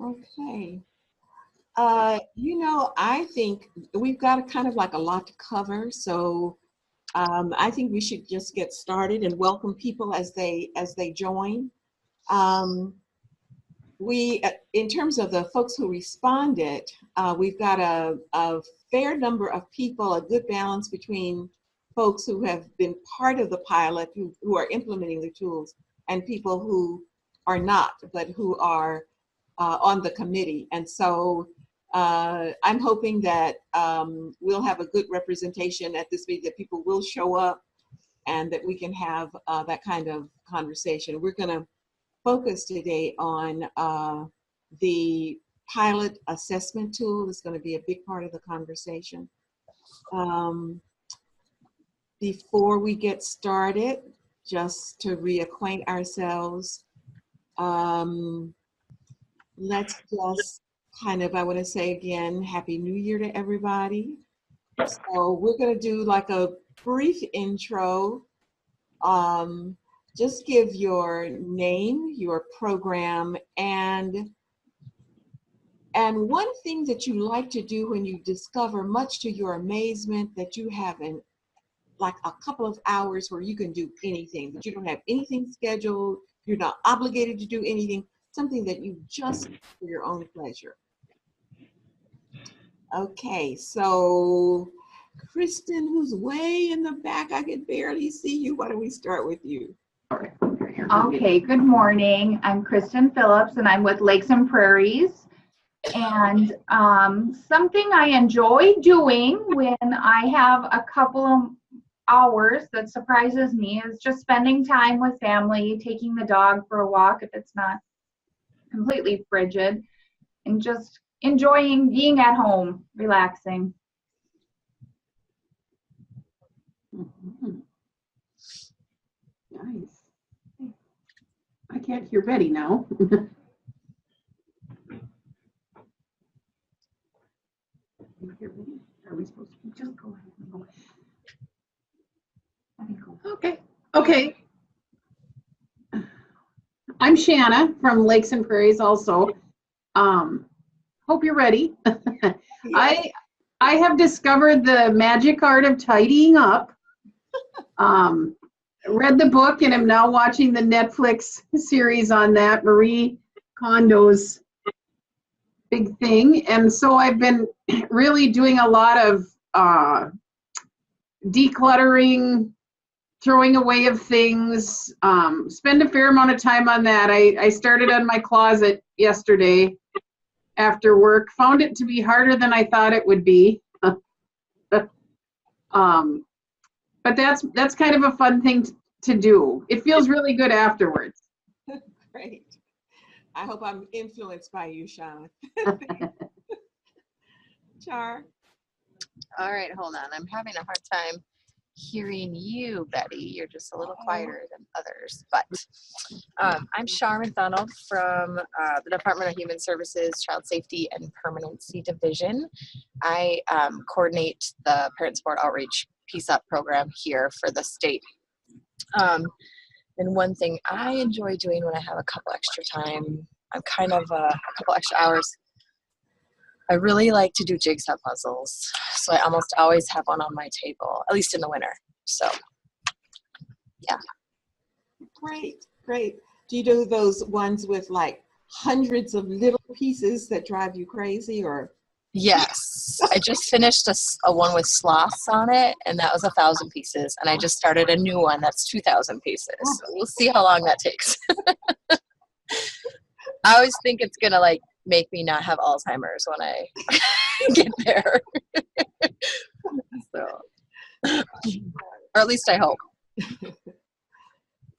Okay. I think we've got kind of like a lot to cover, so I think we should just get started and welcome people as they join. Um, in terms of the folks who responded, we've got a fair number of people, a good balance between folks who have been part of the pilot, who are implementing the tools, and people who are not, but who are on the committee. And so I'm hoping that we'll have a good representation at this meeting, that people will show up and that we can have that kind of conversation. We're going to focus today on the pilot assessment tool. Is going to be a big part of the conversation. Before we get started, just to reacquaint ourselves, let's just I want to say again, Happy New Year to everybody. So we're going to do like a brief intro. Just give your name, your program, and one thing that you like to do when you discover, much to your amazement, that you have like a couple of hours where you can do anything, that you don't have anything scheduled, you're not obligated to do anything, something that you just do for your own pleasure. Okay, so Kristen, who's way in the back, I can barely see you. Why don't we start with you? Okay, good morning. I'm Kristen Phillips and I'm with Lakes and Prairies. And something I enjoy doing when I have a couple of hours that surprises me is just spending time with family, taking the dog for a walk if it's not completely frigid, and just enjoying being at home, relaxing. Mm-hmm. Nice. I can't hear Betty now. You hear me? Are we supposed to just go ahead and go? Okay. I'm Shanna from Lakes and Prairies also. Hope you're ready. Yes. I have discovered the magic art of tidying up. Read the book and am now watching the Netflix series on that, Marie Kondo's big thing. And so I've been really doing a lot of decluttering, throwing away of things, spend a fair amount of time on that. I started on my closet yesterday after work, found it to be harder than I thought it would be. But that's kind of a fun thing to do. It feels really good afterwards. Great. I hope I'm influenced by you, Sean. Char. All right, hold on. I'm having a hard time hearing you, Betty. You're just a little quieter than others. But I'm Char McDonald from the Department of Human Services, Child Safety and Permanency Division. I coordinate the Parent Support Outreach Peace Up program here for the state. And one thing I enjoy doing when I have a couple extra time, I'm kind of a couple extra hours, I really like to do jigsaw puzzles. So I almost always have one on my table, at least in the winter. So, yeah. Great. Do you do those ones with like hundreds of little pieces that drive you crazy, or? Yes. I just finished a one with sloths on it, and that was 1,000 pieces. And I just started a new one that's 2,000 pieces. So we'll see how long that takes. I always think it's going to make me not have Alzheimer's when I get there. So, or at least I hope.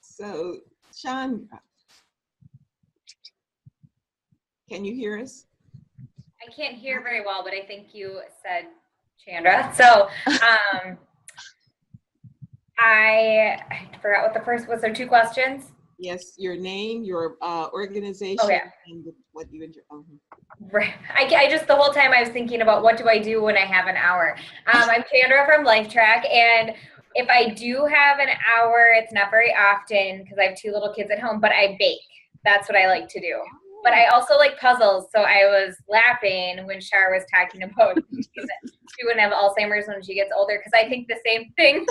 So, Sean, can you hear us? I can't hear very well, but I think you said Chandra. So, I forgot what the first was. There 2 questions? Yes, your name, your organization, and what you enjoy. Right. I just, the whole time I was thinking about what do I do when I have an hour. I'm Chandra from LifeTrack, and if I do have an hour, it's not very often because I have 2 little kids at home, but I bake. That's what I like to do. But I also like puzzles, so I was laughing when Shar was talking about she wouldn't have Alzheimer's when she gets older, because I think the same thing.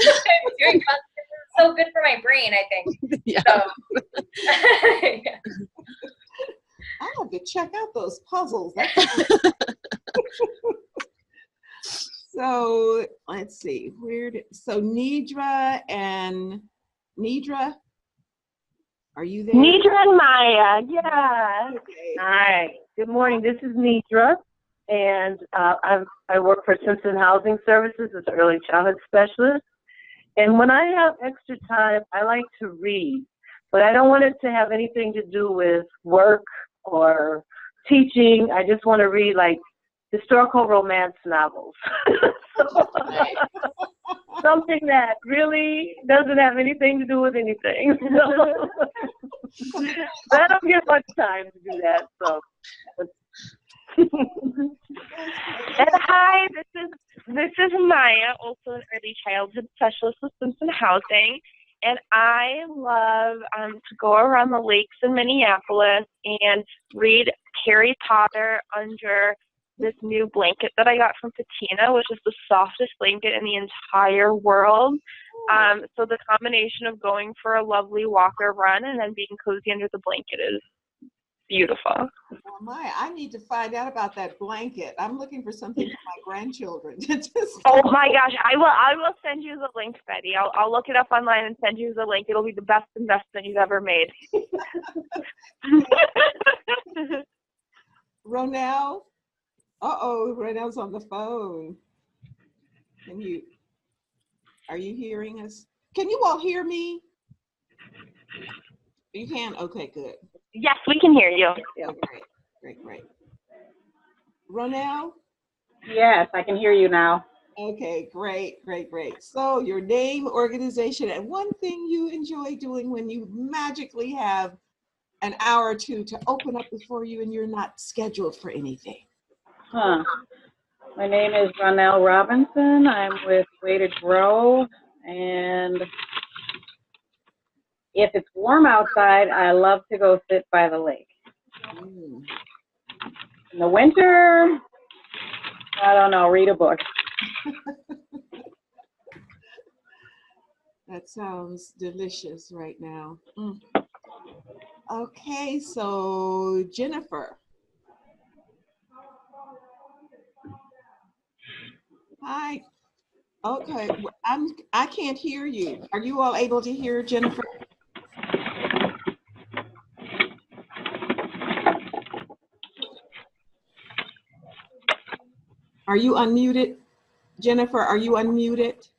Doing puzzles is so good for my brain, I think. Yeah. So, yeah. I'll have to check out those puzzles. So let's see, so Nidra, are you there? Nidra and Maya, yeah. Okay. Hi. Good morning. This is Nidra, and I work for Simpson Housing Services as an early childhood specialist. And when I have extra time, I like to read, but I don't want it to have anything to do with work or teaching. I just want to read like historical romance novels. Something that really doesn't have anything to do with anything. But I don't get much time to do that. So. And hi, this is Maya, also an early childhood specialist with Simpson Housing. And I love to go around the lakes in Minneapolis and read Harry Potter under this new blanket that I got from Patina, which is the softest blanket in the entire world. So the combination of going for a lovely walk or run and then being cozy under the blanket is beautiful. Well, Maya, I need to find out about that blanket. I'm looking for something for my grandchildren. Oh my gosh, I will send you the link, Betty. I'll look it up online and send you the link. It'll be the best investment you've ever made. Ronell? Ronell's on the phone. Are you hearing us? Can you all hear me? You can? Okay, good. Yes, we can hear you. Yeah, great. Ronell? Yes, I can hear you now. Okay, great. So your name, organization, and one thing you enjoy doing when you magically have an hour or two to open up before you and you're not scheduled for anything. My name is Ronell Robinson. I'm with Way to Grow, and if it's warm outside, I love to go sit by the lake. In the winter, I don't know, read a book. That sounds delicious right now. Okay, so Jennifer. Hi. Okay, I can't hear you. Are you all able to hear Jennifer? Are you unmuted? Jennifer, are you unmuted?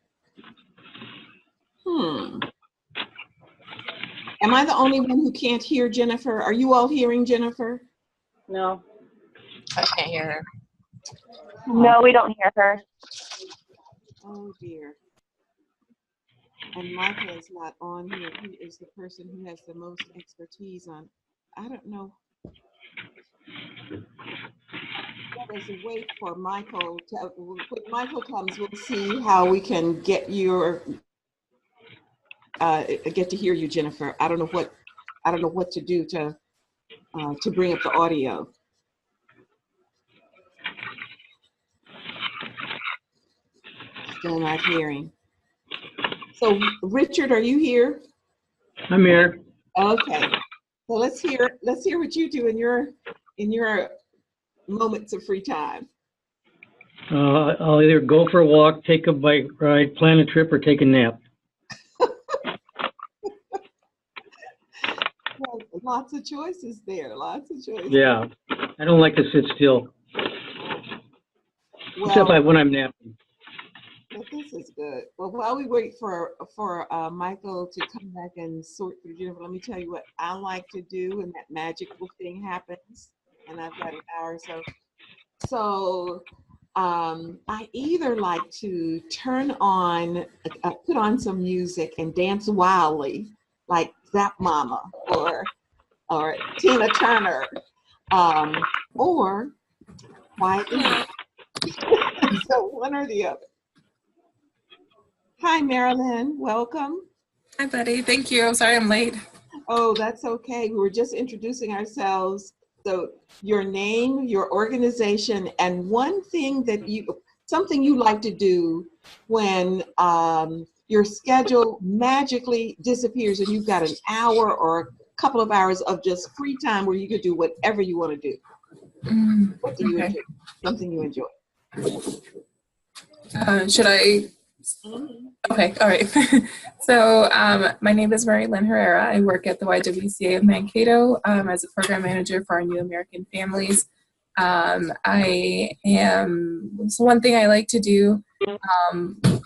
Am I the only one who can't hear Jennifer? Are you all hearing Jennifer? No. I can't hear her. No, we don't hear her. Oh dear. And Michael is not on here. He is the person who has the most expertise on, I don't know. Let us wait for Michael to, when Michael comes, we'll see how we can get get to hear you, Jennifer. I don't know what to do to bring up the audio. Still not hearing. So Richard, are you here? I'm here. Okay. So let's hear what you do in your moments of free time. I'll either go for a walk, take a bike ride, plan a trip, or take a nap. Well, lots of choices there. Lots of choices. Yeah, I don't like to sit still, except when I'm napping. This is good. Well, while we wait for Michael to come back and sort through Jennifer, let me tell you what I like to do when that magical thing happens, and I've got an hour or so. So I either like to put on some music and dance wildly, like Zap Mama or Tina Turner, or Quiet the Night. So one or the other. Hi, Marilyn. Welcome. Hi, Betty. Thank you. I'm sorry I'm late. Oh, that's okay. We were just introducing ourselves So your name, your organization, and one thing that something you like to do when your schedule magically disappears and you've got an hour or a couple of hours of just free time where you could do whatever you want to do. What do you Okay. enjoy? Something you enjoy. Should I? Okay, all right. So my name is Mary Lynn Herrera. I work at the YWCA of Mankato as a program manager for our New American Families. I am, so one thing I like to do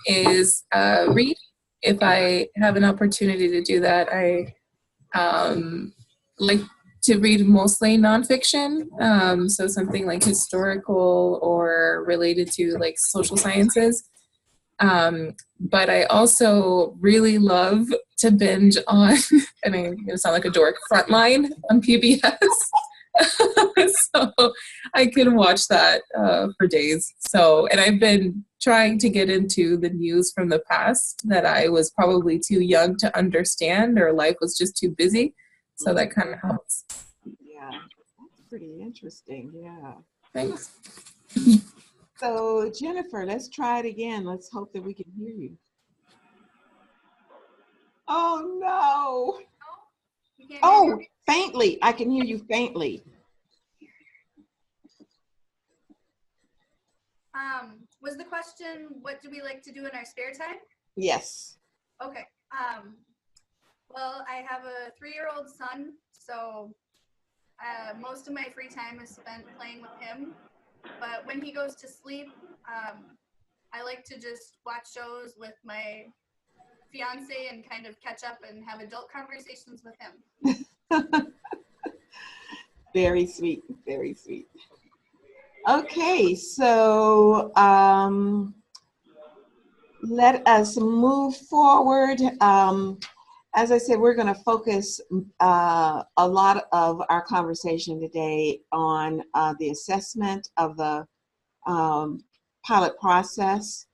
is read. If I have an opportunity to do that, I like to read mostly nonfiction, so something like historical or related to like social sciences. But I also really love to binge on, I mean, I'm gonna sound like a dork, Frontline on PBS. So I can watch that for days. So, and I've been trying to get into the news from the past that I was probably too young to understand, or life was just too busy. So that kind of helps. Yeah, that's pretty interesting. Yeah. Thanks. So Jennifer, let's try it again. Let's hope that we can hear you. Oh no. Oh, faintly. I can hear you faintly. Was the question, what do we like to do in our spare time? Yes. Okay. Well, I have a 3-year-old son, so most of my free time is spent playing with him. But when he goes to sleep, I like to just watch shows with my fiance and kind of catch up and have adult conversations with him. Very sweet, very sweet. Okay, so let us move forward. As I said, we're going to focus a lot of our conversation today on the assessment of the pilot process.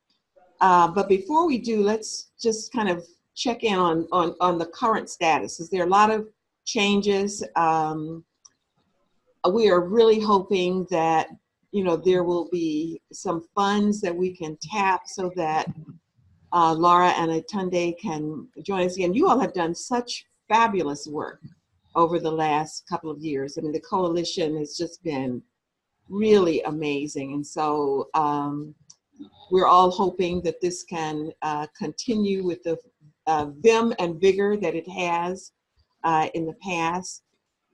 But before we do, let's just kind of check in on the current status. Is there a lot of changes? We are really hoping that, you know, there will be some funds that we can tap so that Laura and Atunde can join us again. You all have done such fabulous work over the last couple of years. I mean, the coalition has just been really amazing. And so we're all hoping that this can continue with the vim and vigor that it has in the past.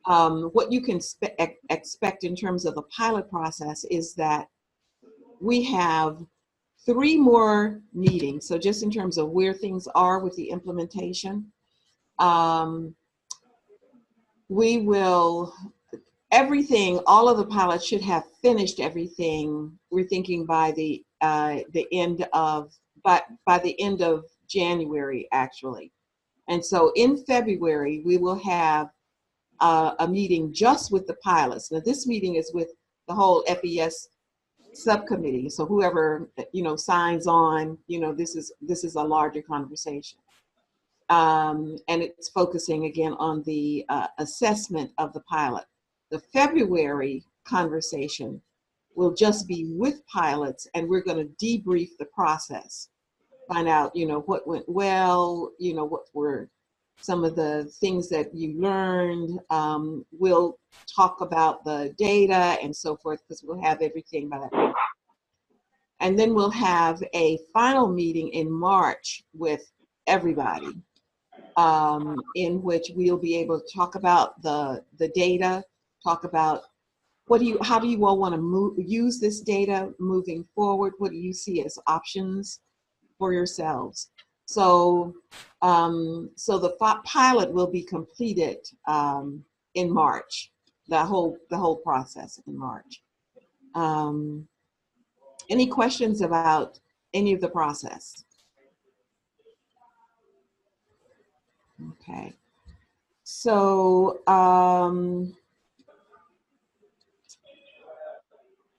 What you can expect in terms of the pilot process is that we have 3 more meetings. So just in terms of where things are with the implementation, we will, everything, all of the pilots should have finished everything. We're thinking by the end of January, actually. And so in February, we will have a meeting just with the pilots. Now this meeting is with the whole FES subcommittee. So whoever, you know, signs on, you know, this is a larger conversation. And it's focusing again on the assessment of the pilot. The February conversation will just be with pilots, and we're going to debrief the process, find out, you know, what went well, you know, what were some of the things that you learned. We'll talk about the data and so forth, because we'll have everything by that point. And then we'll have a final meeting in March with everybody, in which we'll be able to talk about the data, talk about how do you all want to use this data moving forward? What do you see as options for yourselves? So, so the pilot will be completed in March. The whole process in March. Any questions about any of the process? Okay. So,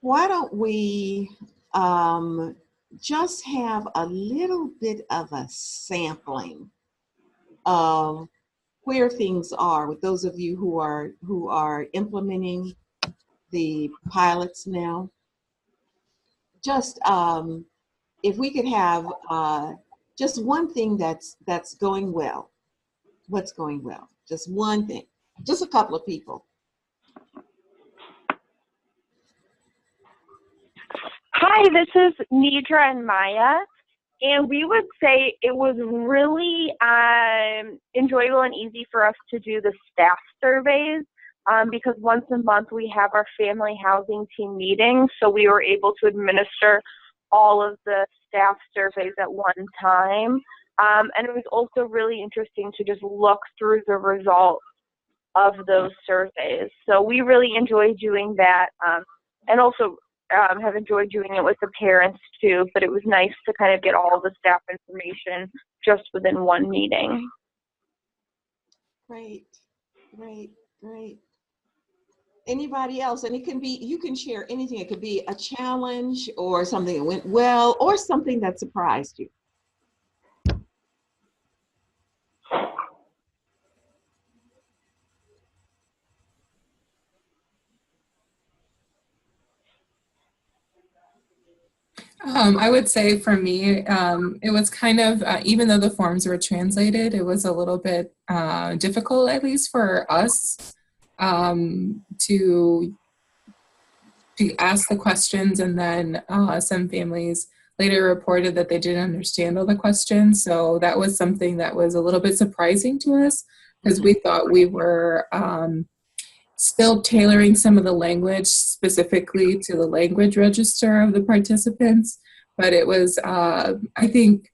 why don't we just have a little bit of a sampling of where things are with those of you who are implementing the pilots now. Just if we could have just one thing that's going well. What's going well? Just one thing. Just a couple of people. Hi, this is Nidra and Maya, and we would say it was really enjoyable and easy for us to do the staff surveys because once a month we have our family housing team meeting, so we were able to administer all of the staff surveys at one time. And it was also really interesting to just look through the results of those surveys. So we really enjoyed doing that, and also have enjoyed doing it with the parents too, but it was nice to kind of get all the staff information just within one meeting. Great, great, great. Anybody else? And it can be, you can share anything. It could be a challenge or something that went well or something that surprised you. I would say for me, it was kind of, even though the forms were translated, it was a little bit difficult, at least for us, to ask the questions. And then some families later reported that they didn't understand all the questions. So that was something that was a little bit surprising to us because we thought we were still tailoring some of the language specifically to the language register of the participants. But it was, I think,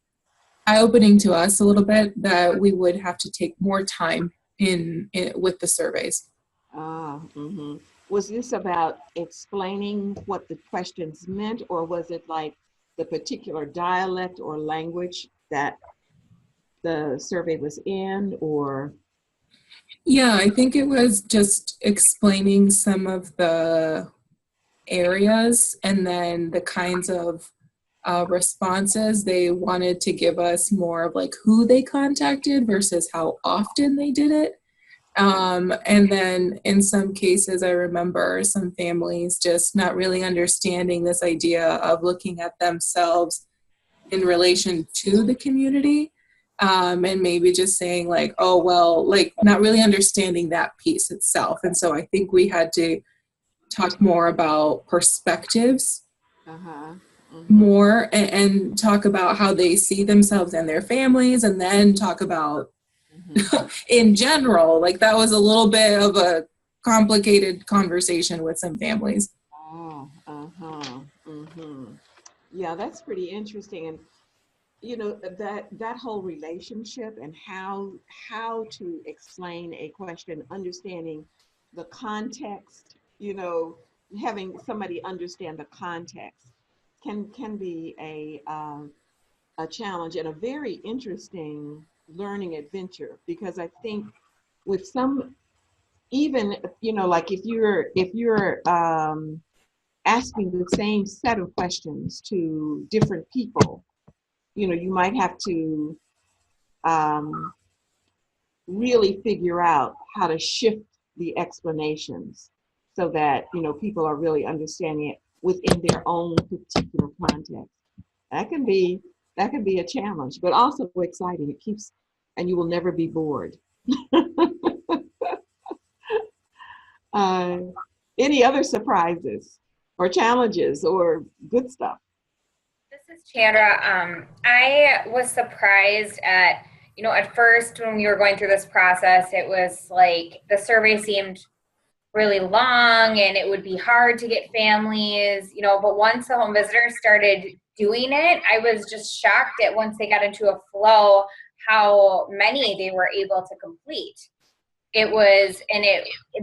eye-opening to us a little bit that we would have to take more time in with the surveys. Was this about explaining what the questions meant, or was it like the particular dialect or language that the survey was in, or? Yeah, I think it was just explaining some of the areas and then the kinds of responses. They wanted to give us more of like who they contacted versus how often they did it. And then in some cases, I remember some families just not really understanding this idea of looking at themselves in relation to the community. And maybe just saying like, oh, well, like not really understanding that piece itself. And so I think we had to talk more about perspectives more and talk about how they see themselves and their families, and then talk about in general. Like that was a little bit of a complicated conversation with some families. Yeah, that's pretty interesting. And you know, that whole relationship and how to explain a question, understanding the context, you know, having somebody understand the context can be a challenge and a very interesting learning adventure, because I think with some, even, you know, like if you're asking the same set of questions to different people, you know, you might have to really figure out how to shift the explanations so that, you know, people are really understanding it within their own particular context. That can be a challenge, but also exciting. It keeps, and you will never be bored. Any other surprises or challenges or good stuff? This is Chandra. I was surprised at, you know, at first when we were going through this process, it was like the survey seemed really long and it would be hard to get families, you know, but once the home visitors started doing it, I was just shocked at once they got into a flow, how many they were able to complete. It was, and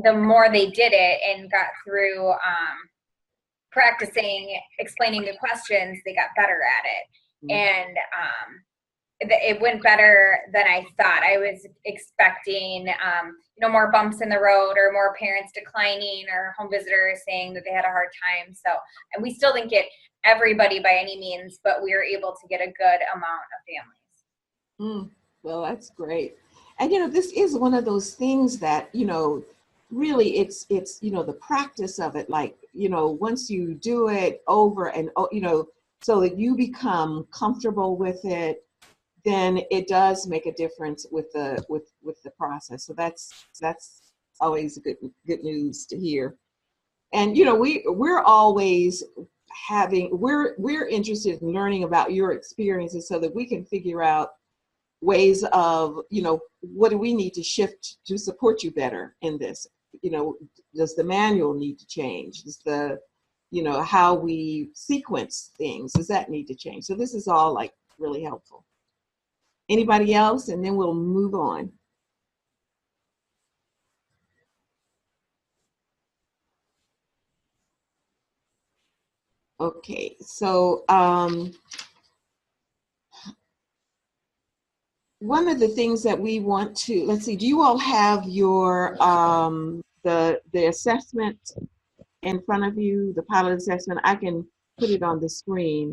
the more they did it and got through practicing explaining the questions, they got better at it. And it went better than I thought. I was expecting, you know, more bumps in the road or more parents declining or home visitors saying that they had a hard time. So, and we still didn't get everybody by any means, but we were able to get a good amount of families. Well, that's great. And, you know, this is one of those things that, you know, really it's the practice of it, like once you do it over and so that you become comfortable with it, then it does make a difference with the process. So that's always good news to hear. And we're always we're interested in learning about your experiences so that we can figure out ways of what do we need to shift to support you better in this. Does the manual need to change? Does the how we sequence things, does that need to change? So this is all like really helpful. Anybody else? And then we'll move on. Okay, so one of the things that we want to, let's see, do you all have your the assessment in front of you, the pilot assessment? I can put it on the screen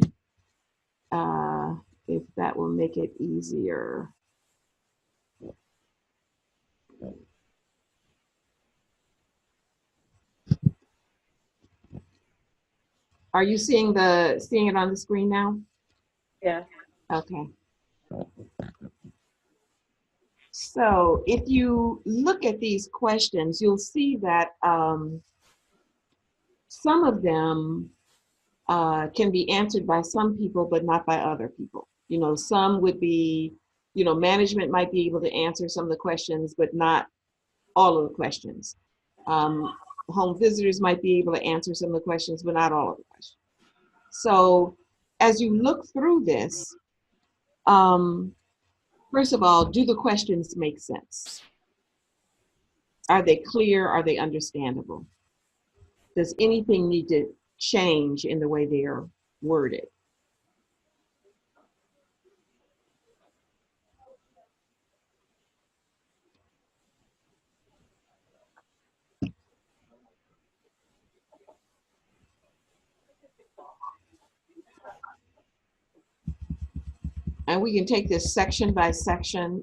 if that will make it easier. Are you seeing it on the screen now? Yeah. Okay. So if you look at these questions, you'll see that some of them can be answered by some people, but not by other people. Some would be, management might be able to answer some of the questions, but not all of the questions. Home visitors might be able to answer some of the questions, but not all of the questions. So as you look through this, first of all, do the questions make sense? Are they clear? Are they understandable? Does anything need to change in the way they are worded? And we can take this section by section,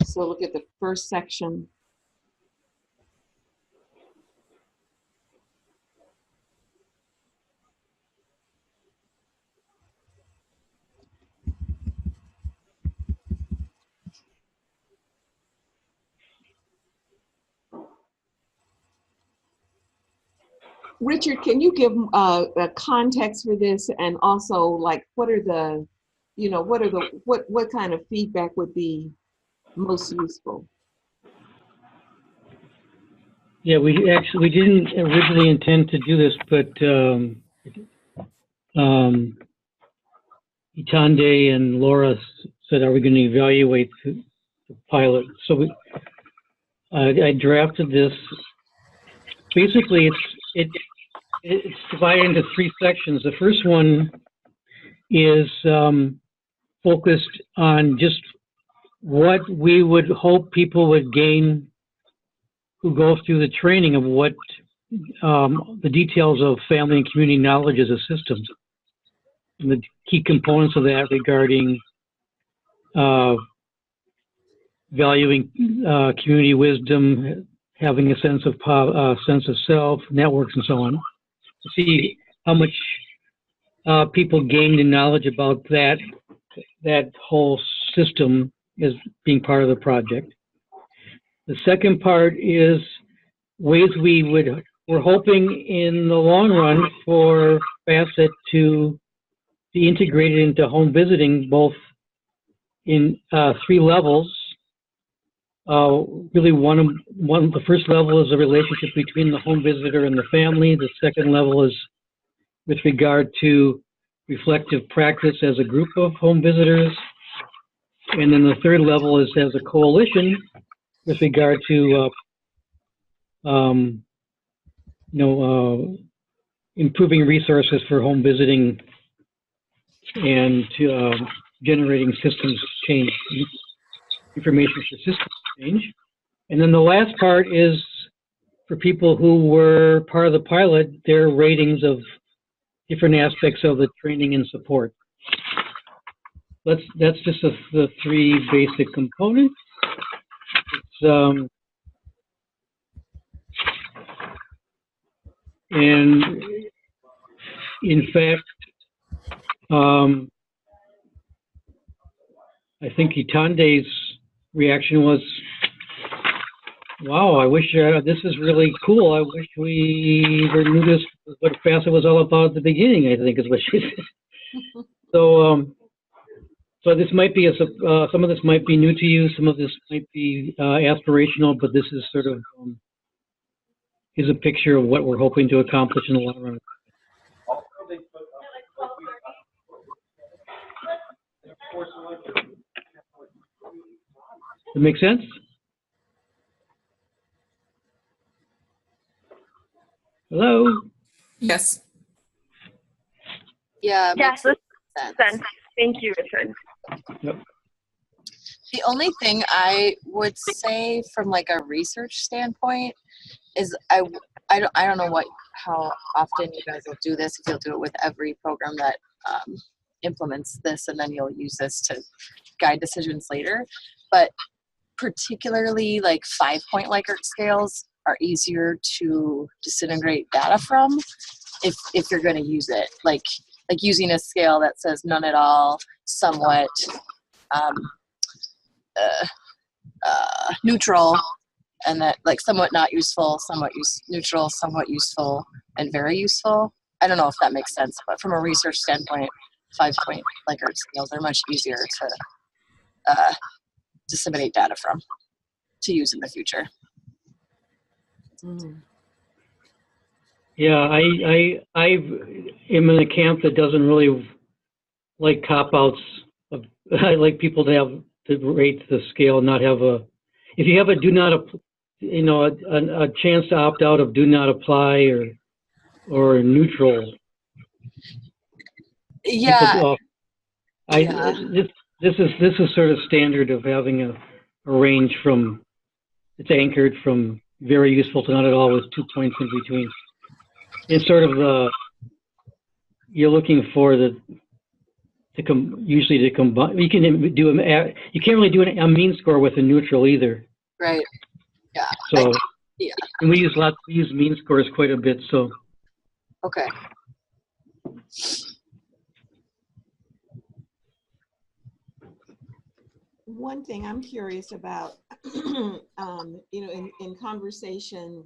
so look at the first section. Richard, can you give a context for this, and also like what kind of feedback would be most useful? Yeah, we didn't originally intend to do this, but Itande and Laura said, "Are we going to evaluate the pilot?" So I drafted this. Basically, it's divided into three sections. The first one is focused on just what we would hope people would gain who go through the training of what the details of family and community knowledge as a system, and the key components of that regarding valuing community wisdom, having a sense of self, networks, and so on. To see how much people gained in knowledge about that whole system as being part of the project. The second part is ways we're hoping in the long run for Facet to be integrated into home visiting, both in three levels. Really, the first level is a relationship between the home visitor and the family. The second level is with regard to reflective practice as a group of home visitors. And then the third level is as a coalition with regard to improving resources for home visiting and generating systems change, information for systems change. And then the last part is for people who were part of the pilot, their ratings of different aspects of the training and support. that's just the three basic components. It's, and in fact, I think Itande's reaction was, wow, I wish this is really cool. I wish we knew this, what FAFSA was all about at the beginning, I think is what she said. So, so this might be, some of this might be new to you, some of this might be aspirational, but this is sort of, is a picture of what we're hoping to accomplish in the long run. Does it make sense? Hello? Yes. Yeah, it Yes, makes this sense. sense. Thank you, Richard. Yep. The only thing I would say from like a research standpoint is I don't know how often you guys will do this, if you'll do it with every program that implements this, and then you'll use this to guide decisions later. But particularly like 5-point Likert scales are easier to disintegrate data from if you're going to use it. Like using a scale that says none at all, somewhat, neutral, and that like somewhat not useful, somewhat neutral, somewhat useful, and very useful. I don't know if that makes sense, but from a research standpoint, 5-point Likert scales are much easier to disseminate data from, to use in the future. Mm. Yeah, I am in a camp that doesn't really like cop-outs. I like people to rate the scale, not have if you have a do not, a chance to opt out of do not apply or neutral. Yeah. This is sort of standard of having a range from, it's anchored from very useful to not at all with 2 points in between. It's sort of you're looking for usually to combine. You can do you can't really do a mean score with a neutral either. Right. Yeah. So yeah. And we use mean scores quite a bit. So okay. One thing I'm curious about, in conversation,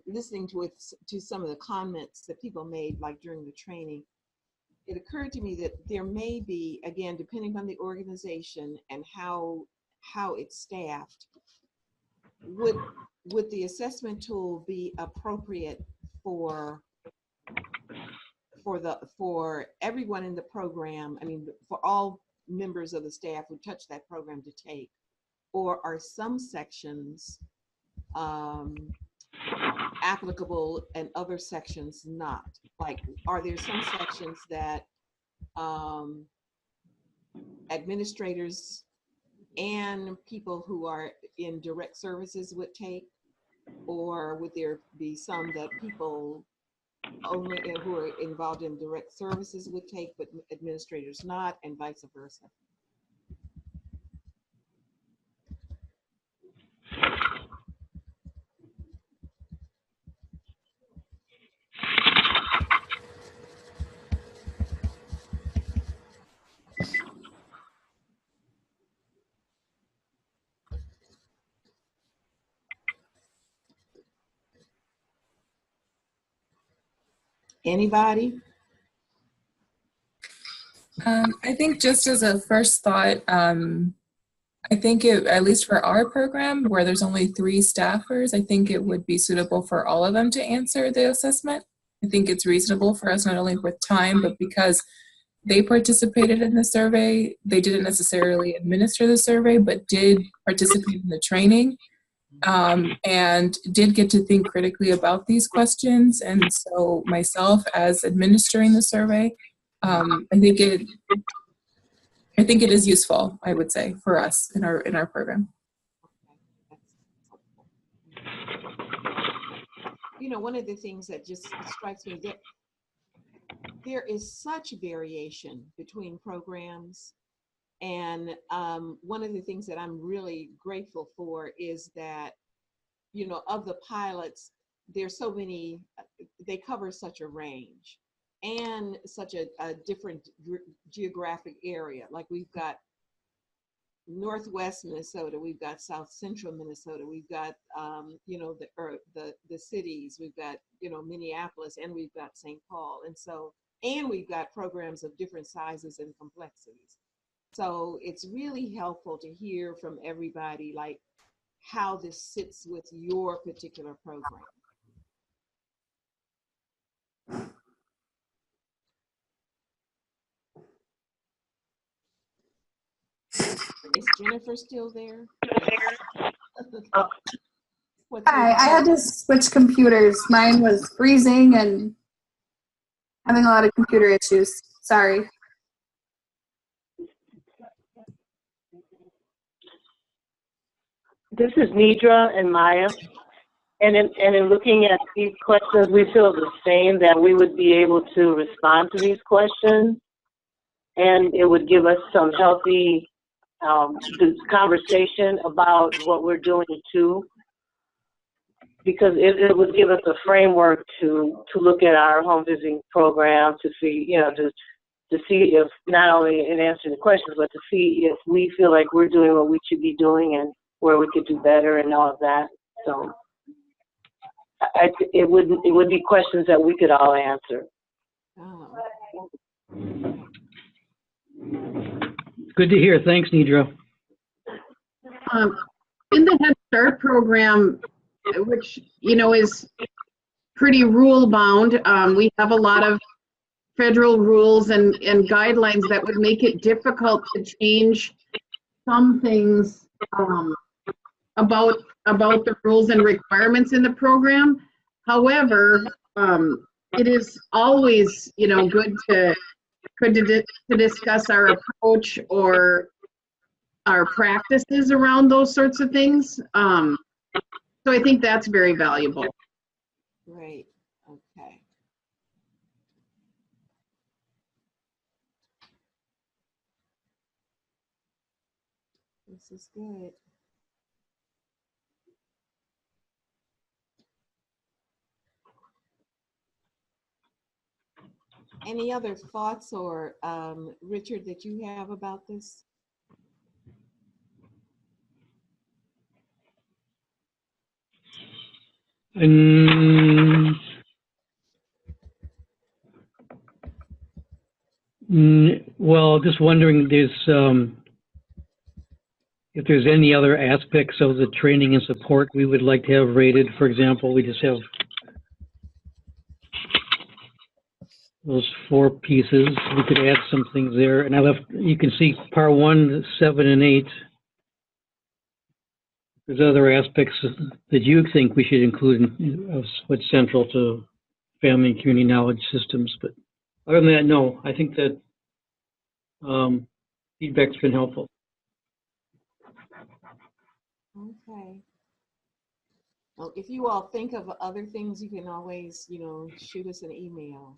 listening to some of the comments that people made, like during the training, it occurred to me that there may be, again, depending on the organization and how it's staffed, would the assessment tool be appropriate for everyone in the program? I mean, for all members of the staff who touch that program to take, or are some sections applicable and other sections not? Like, are there some sections that administrators and people who are in direct services would take, or would there be some that people only who are involved in direct services would take, but administrators not, and vice versa? Anybody? I think just as a first thought, I think at least for our program where there's only 3 staffers, I think it would be suitable for all of them to answer the assessment. I think it's reasonable for us, not only with time, but because they participated in the survey. They didn't necessarily administer the survey, but did participate in the training, and did get to think critically about these questions. And so myself, as administering the survey, I think it is useful, I would say, for us in our program. One of the things that just strikes me, that there is such variation between programs. And one of the things that I'm really grateful for is that, you know, of the pilots, there's so many, they cover such a range and such a different geographic area. Like we've got Northwest Minnesota, we've got South Central Minnesota, we've got, you know, the cities, we've got, you know, Minneapolis, and we've got St. Paul. And so, and we've got programs of different sizes and complexities. So it's really helpful to hear from everybody, like how this sits with your particular program. Is Jennifer still there? Hi, I had to switch computers. Mine was freezing and having a lot of computer issues. Sorry. This is Nidra and Maya. And in looking at these questions, we feel the same, that we would be able to respond to these questions, and it would give us some healthy conversation about what we're doing too, because it would give us a framework to look at our home visiting program, to see, you know, to see if, not only in answering the questions, but to see if we feel like we're doing what we should be doing and where we could do better and all of that. So it would be questions that we could all answer. Oh. Good to hear. Thanks, Nidra. In the Head Start program, which, you know, is pretty rule bound, we have a lot of federal rules and guidelines that would make it difficult to change some things about the rules and requirements in the program. However, it is always, you know, good to discuss our approach or our practices around those sorts of things. So I think that's very valuable. Great. Okay. This is good. Any other thoughts or Richard that you have about this? Well, just wondering if there's any other aspects of the training and support we would like to have rated. For example, we just have those 4 pieces. We could add some things there. And I left, you can see part 1, 7, and 8. There's other aspects that you think we should include in what's central to family and community knowledge systems. But other than that, no, I think that feedback's been helpful. Okay. Well, if you all think of other things, you can always, you know, shoot us an email.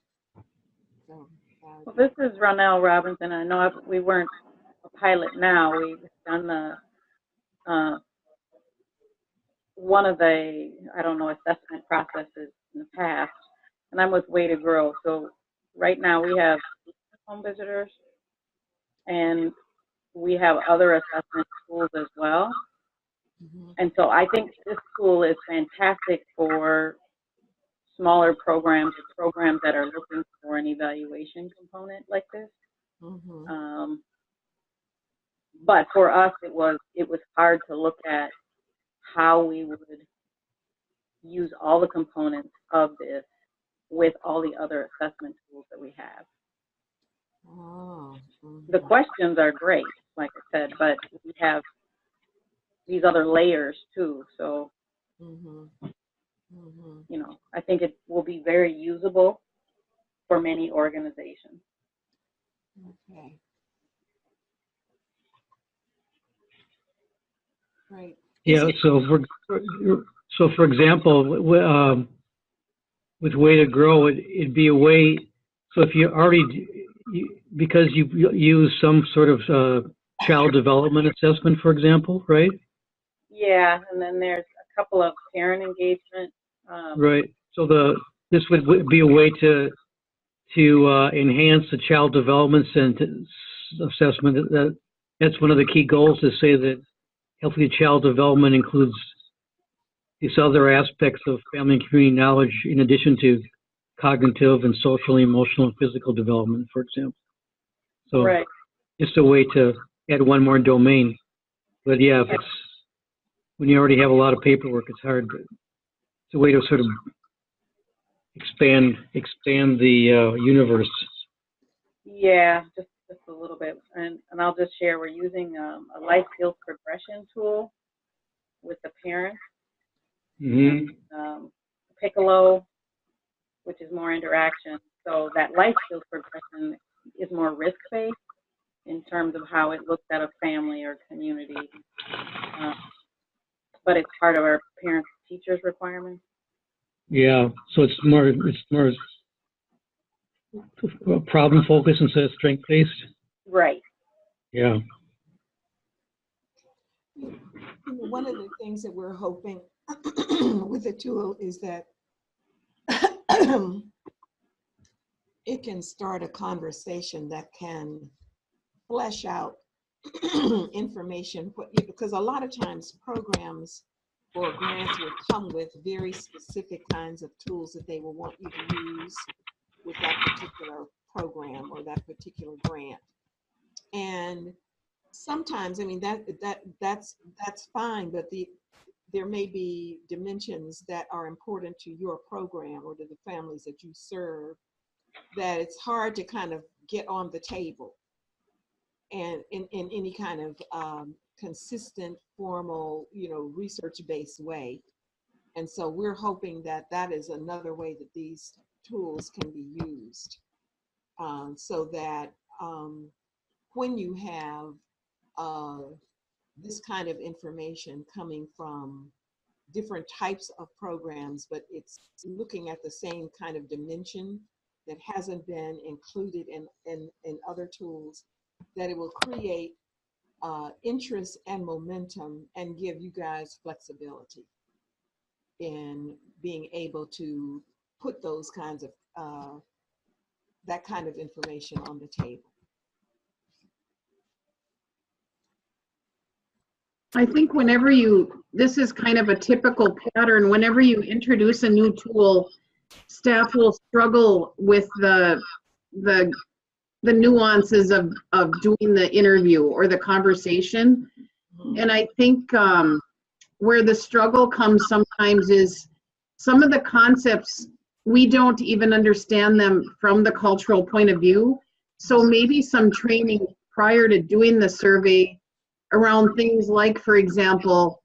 So, well, this is Ronell Robinson. I know we weren't a pilot now. We've done the one of the, I don't know, assessment processes in the past, and I'm with Way to Grow. So right now we have home visitors, and we have other assessment tools as well. And so I think this tool is fantastic for smaller programs or programs that are looking for an evaluation component like this. But for us, it was hard to look at how we would use all the components of this with all the other assessment tools that we have. The questions are great, like I said, but we have these other layers too. So, you know, I think it will be very usable for many organizations. okay. Right. Yeah. So for example, with Way to Grow, it'd be a way So if you already, because you use some sort of child development assessment, for example, right? Yeah, and then there's a couple of parent engagement. Right. So this would be a way to enhance the child development assessment. That's one of the key goals, to say that healthy child development includes these other aspects of family and community knowledge, in addition to cognitive and social, emotional, and physical development, for example. So Right. just a way to add one more domain. But yeah, if it's, when you already have a lot of paperwork, it's hard. It's a way to sort of expand the universe. Yeah, just a little bit. And I'll just share, we're using a life skills progression tool with the parents. Mm-hmm. Piccolo, which is more interaction. So that life skills progression is more risk-based in terms of how it looks at a family or community. But it's part of our parents' teachers requirements. Yeah, so it's more problem focused instead of strength based. Right. Yeah. One of the things that we're hoping with the tool is that it can start a conversation that can flesh out information, because a lot of times programs or grants will come with very specific kinds of tools that they will want you to use with that particular program or that particular grant. And sometimes, I mean, that's fine, but there may be dimensions that are important to your program or to the families that you serve that it's hard to kind of get on the table and in any kind of consistent, formal, research-based way. And so we're hoping that that is another way that these tools can be used, so that when you have this kind of information coming from different types of programs, but it's looking at the same kind of dimension that hasn't been included in other tools, that it will create interest and momentum and give you guys flexibility in being able to put those kinds of that kind of information on the table. I think this is kind of a typical pattern, whenever you introduce a new tool, staff will struggle with the nuances of doing the interview or the conversation. And I think where the struggle comes sometimes is some of the concepts, we don't even understand them from the cultural point of view. So maybe some training prior to doing the survey around things like, for example,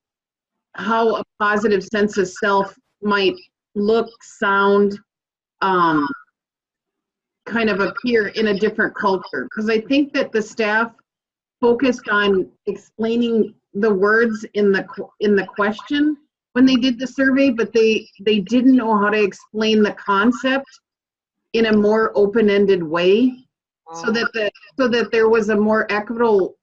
how a positive sense of self might look, sound, kind of appear in a different culture. Because I think that the staff focused on explaining the words in the question when they did the survey, but they didn't know how to explain the concept in a more open-ended way, so that there was a more equitable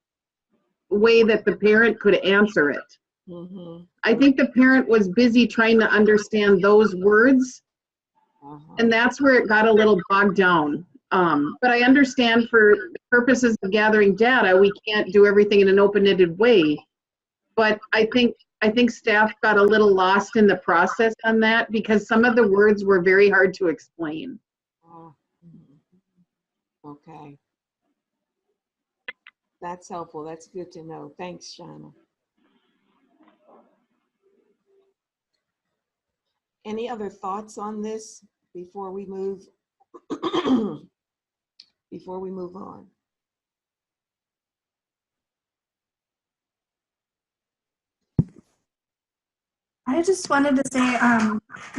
way that the parent could answer it. Mm-hmm. I think the parent was busy trying to understand those words, and that's where it got a little bogged down. But I understand, for the purposes of gathering data, we can't do everything in an open-ended way. But I think staff got a little lost in the process on that, because some of the words were very hard to explain. Okay. That's helpful. That's good to know. Thanks, Shauna. Any other thoughts on this before we move on? I just wanted to say,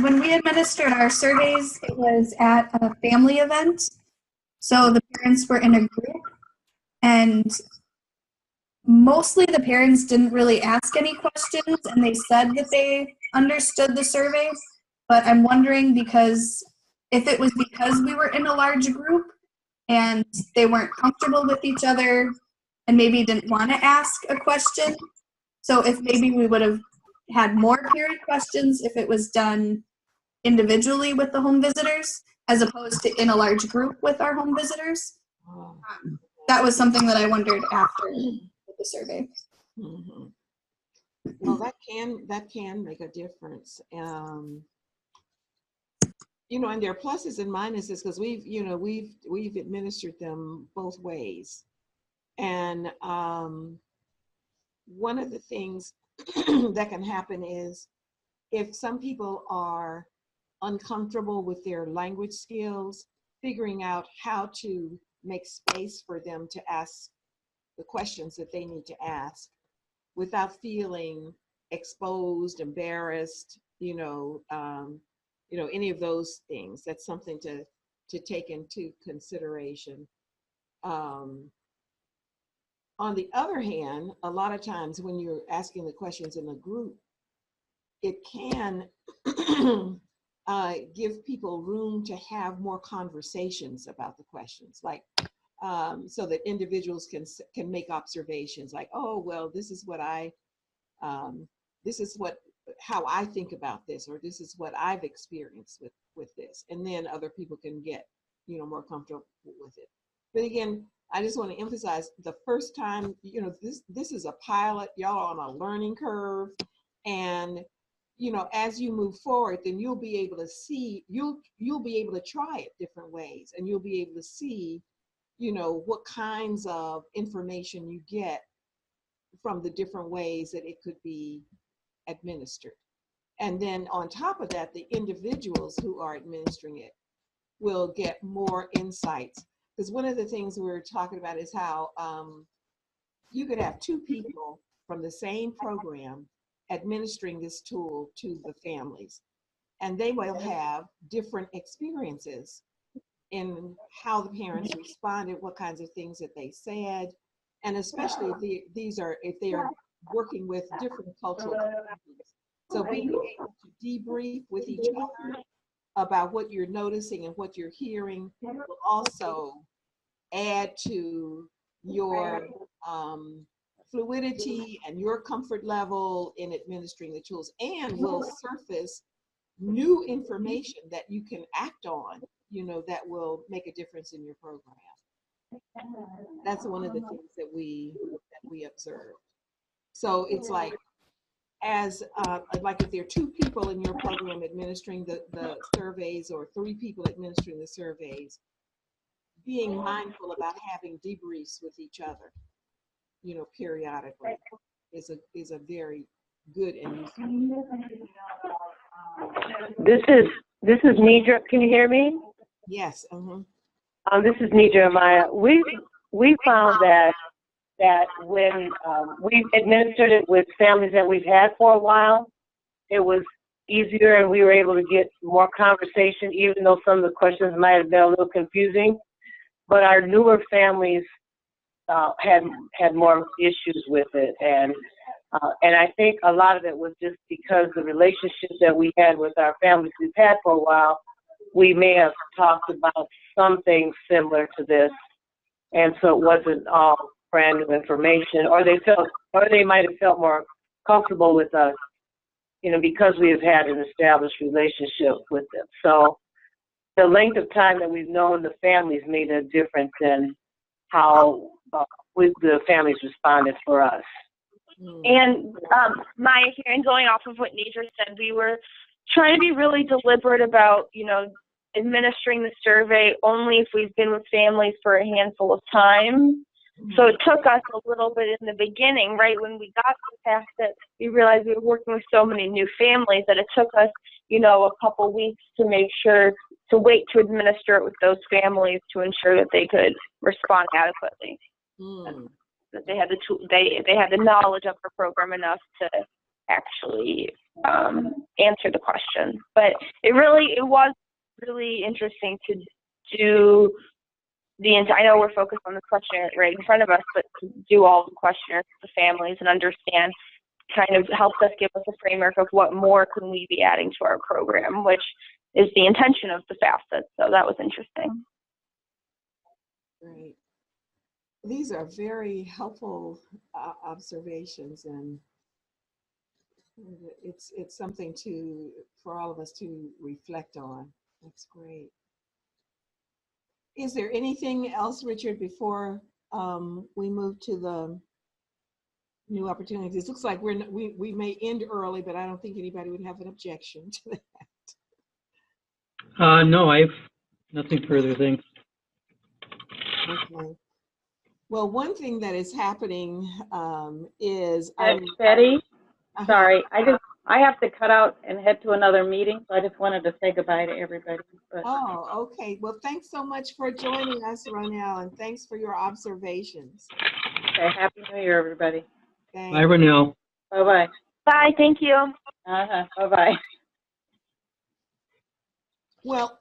when we administered our surveys, it was at a family event. So the parents were in a group, and mostly the parents didn't really ask any questions, and they said that they understood the survey. But I'm wondering, because if it was because we were in a large group and they weren't comfortable with each other and maybe didn't want to ask a question. So if maybe we would have had more period questions if it was done individually with the home visitors as opposed to in a large group with our home visitors. That was something that I wondered after the survey. Mhm. Well, that can make a difference. You know, and there are pluses and minuses because we've administered them both ways. And one of the things that can happen is if some people are uncomfortable with their language skills, figuring out how to make space for them to ask the questions that they need to ask without feeling exposed, embarrassed, any of those things. That's something to take into consideration. On the other hand, a lot of times when you're asking the questions in a group, it can give people room to have more conversations about the questions, like so that individuals can make observations, like, oh, well, this is how I think about this, or this is what I've experienced with this, and then other people can get more comfortable with it. But again, I just want to emphasize the first time, this is a pilot, y'all are on a learning curve, and as you move forward, then you'll be able to see, you'll be able to try it different ways, and you'll be able to see, what kinds of information you get from the different ways that it could be administered. And then on top of that, the individuals who are administering it will get more insights. Because one of the things we're talking about is how you could have two people from the same program administering this tool to the families, and they will have different experiences in how the parents responded, what kinds of things that they said, and especially if they are working with different cultural communities. So being able to debrief with each other about what you're noticing and what you're hearing will also add to your fluidity and your comfort level in administering the tools, and will surface new information that you can act on, that will make a difference in your program. That's one of the things that we observed. So it's like, if there are two people in your program administering the surveys, or three people administering the surveys, being mindful about having debriefs with each other, periodically is a very good and useful. This is Nidra. Can you hear me? Yes. This is Nidra Maya. We found that when we administered it with families that we've had for a while, it was easier, and we were able to get more conversation, even though some of the questions might have been a little confusing. But our newer families had more issues with it, and I think a lot of it was just because the relationships that we had with our families we've had for a while, we may have talked about some things similar to this, and so it wasn't all brand new information, or they might have felt more comfortable with us, because we have had an established relationship with them. So the length of time that we've known the families made a difference in how the families responded for us. And Maya, here, and going off of what Nidra said, we were trying to be really deliberate about, administering the survey only if we've been with families for a handful of time. So it took us a little bit in the beginning, right when we got to the fact that we realized we were working with so many new families, that it took us, a couple weeks to make sure to wait to administer it with those families to ensure that they could respond adequately. That they had they had the knowledge of the program enough to actually answer the question. But it was really interesting to do I know we're focused on the questionnaire right in front of us, but to do all the questionnaires with the families and understand kind of helped us give us a framework of what more can we be adding to our program, which is the intention of the facets. So that was interesting. Great. These are very helpful observations, and it's something for all of us to reflect on. That's great. Is there anything else, Richard, before we move to the new opportunities? It looks like we may end early, but I don't think anybody would have an objection to that. No, I've nothing further. Thanks. Okay. Well, one thing that is happening is Betty, sorry, I have to cut out and head to another meeting, so I just wanted to say goodbye to everybody. But. Oh, okay. Well, thanks so much for joining us, Ronell, and thanks for your observations. Okay, Happy New Year, everybody. Thanks. Bye, Ronell. Bye-bye. Bye, thank you. Bye-bye. Well,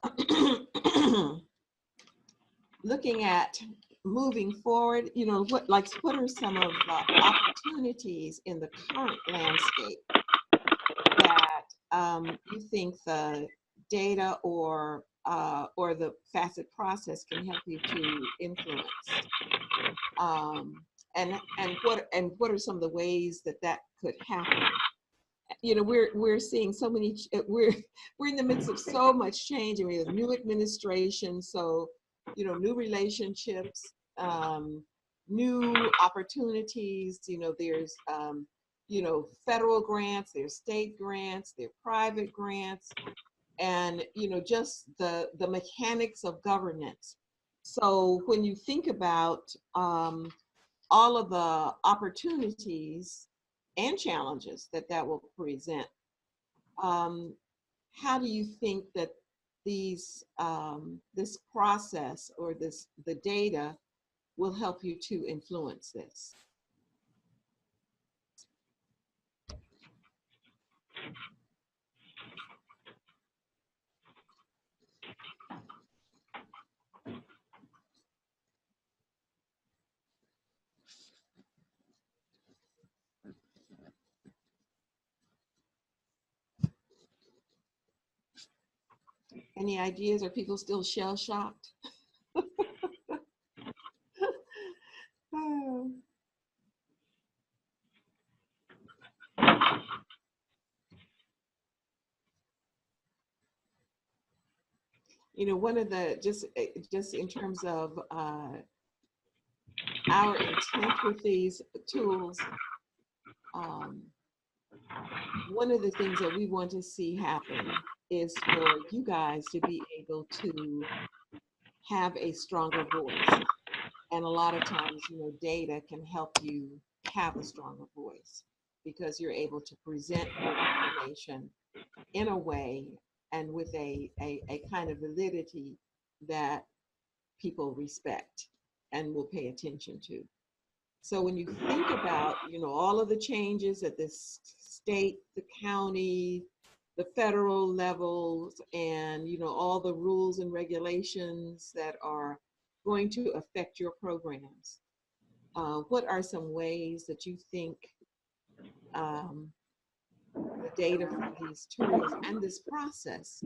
looking at moving forward, you know, what are some of the opportunities in the current landscape that you think the data or the facet process can help you to influence? And what are some of the ways that could happen? You know, we're seeing so many. We're in the midst of so much change, and we have new administration. So, you know, new relationships, new opportunities. You know, there's you know, federal grants, there's state grants, there are private grants, and you know, just the mechanics of governance. So when you think about all of the opportunities and challenges that will present, how do you think that these this process or the data will help you to influence this? Any ideas? Are people still shell-shocked? Oh. You know, one of the, just in terms of our intent with these tools, one of the things that we want to see happen is for you guys to be able to have a stronger voice. And a lot of times, you know, data can help you have a stronger voice because you're able to present your information in a way and with a kind of validity that people respect and will pay attention to. So when you think about, you know, all of the changes at the state, the county, the federal levels, and, you know, all the rules and regulations that are going to affect your programs, what are some ways that you think the data from these tools and this process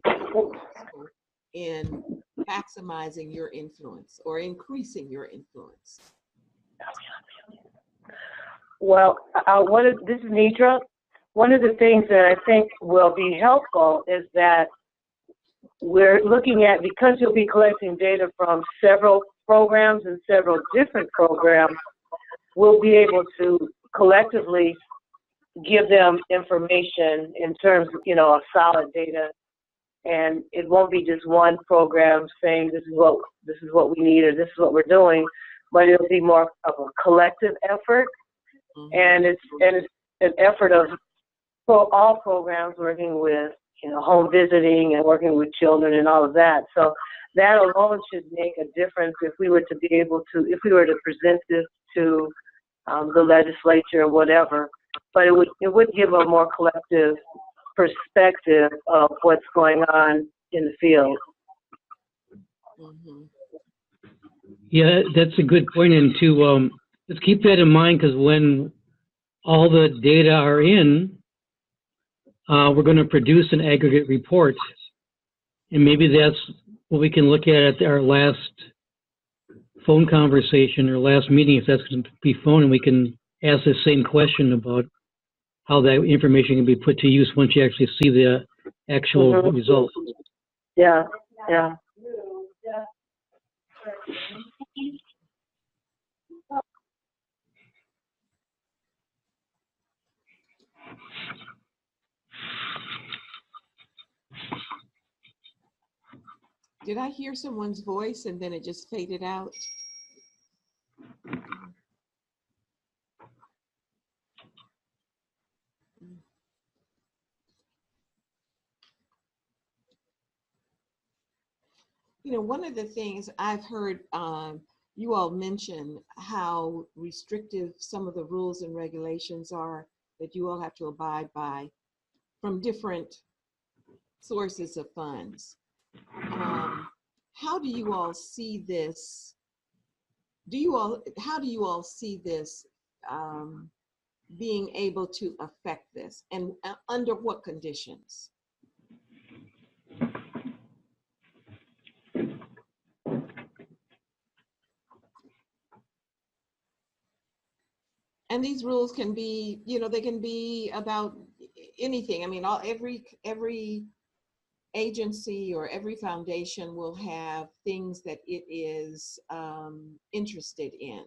in maximizing your influence or increasing your influence? Well, this is Nidra. One of the things that I think will be helpful is that we're looking at, because you'll be collecting data from several programs and several different programs, we'll be able to collectively give them information in terms of, you know, of solid data. And it won't be just one program saying this is what we need or this is what we're doing, but it'll be more of a collective effort. And it's an effort of all programs working with, you know, home visiting and working with children and all of that. So that alone should make a difference if we were to present this to the legislature or whatever. But it would give a more collective perspective of what's going on in the field. Mm-hmm. Yeah, that's a good point. And to let's keep that in mind, because when all the data are in, we're going to produce an aggregate report. And maybe that's what we can look at our last phone conversation or last meeting, if that's going to be phone, and we can ask the same question about how that information can be put to use once you actually see the actual results. Yeah, yeah. Did I hear someone's voice and then it just faded out? You know, one of the things I've heard you all mention how restrictive some of the rules and regulations are that you all have to abide by from different sources of funds. How do you all see this? How do you all see this being able to affect this, and under what conditions? And these rules can be, you know, they can be about anything. I mean, every agency or every foundation will have things that it is interested in.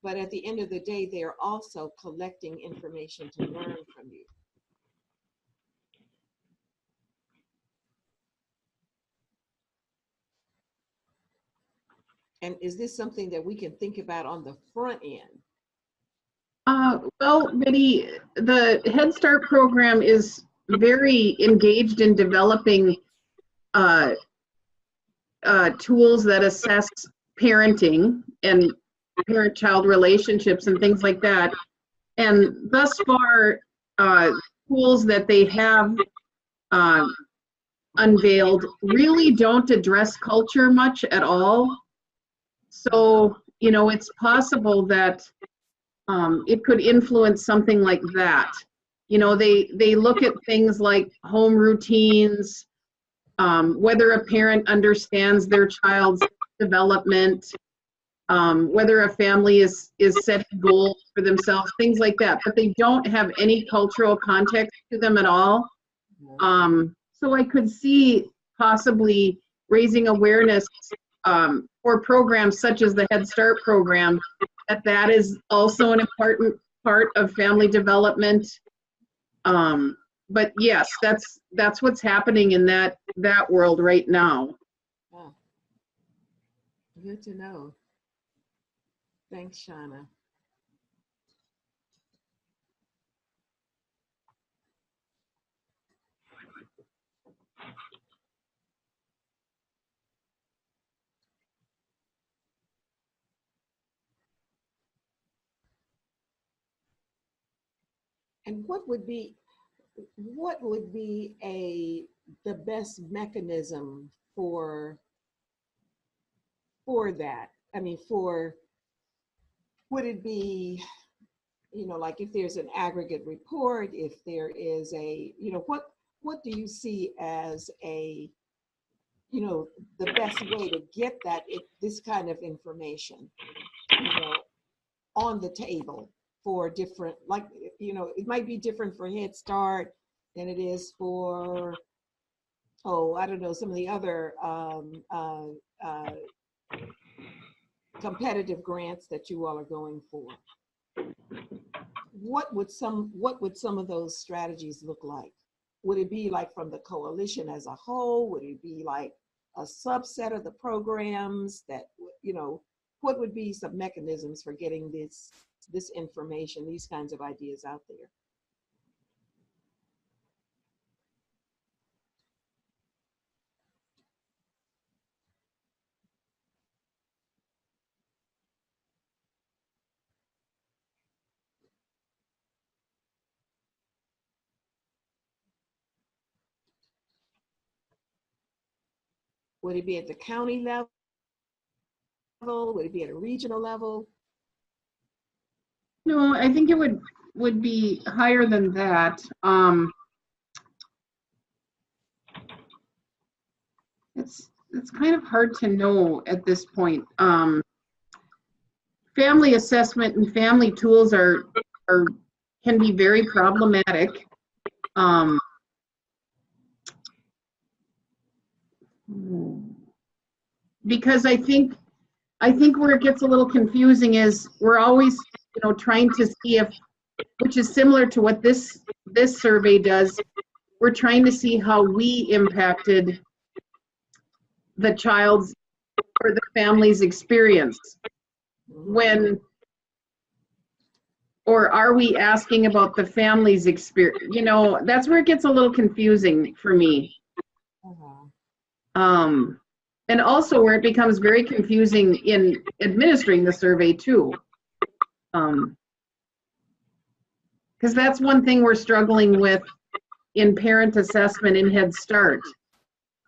But at the end of the day, they are also collecting information to learn from you. And is this something that we can think about on the front end? Well, Betty, the Head Start program is very engaged in developing tools that assess parenting and parent-child relationships and things like that. And thus far, tools that they have unveiled really don't address culture much at all. So, you know, it's possible that it could influence something like that. You know, they look at things like home routines, whether a parent understands their child's development, whether a family is setting goals for themselves, things like that. But they don't have any cultural context to them at all. So I could see possibly raising awareness for programs such as the Head Start program, that is also an important part of family development. But yes, that's what's happening in that world right now. Oh, good to know. Thanks, Shauna. And what would be the best mechanism for that? I mean, would it be, you know, like if there's an aggregate report, if there is you know, what do you see as you know, the best way to get this kind of information, you know, on the table for different, like, you know, it might be different for Head Start than it is for, oh, I don't know, some of the other competitive grants that you all are going for. What would some of those strategies look like? Would it be like from the coalition as a whole? Would it be like a subset of the programs that, you know, what would be some mechanisms for getting this information, these kinds of ideas out there? Would it be at the county level? Would it be at a regional level? No, I think it would be higher than that. it's kind of hard to know at this point. Family assessment and family tools can be very problematic. Because I think where it gets a little confusing is we're always, trying to see if, which is similar to what this survey does, we're trying to see how we impacted the child's or the family's experience. Or are we asking about the family's experience? That's where it gets a little confusing for me. And also where it becomes very confusing in administering the survey too. Because that's one thing we're struggling with in parent assessment in Head Start.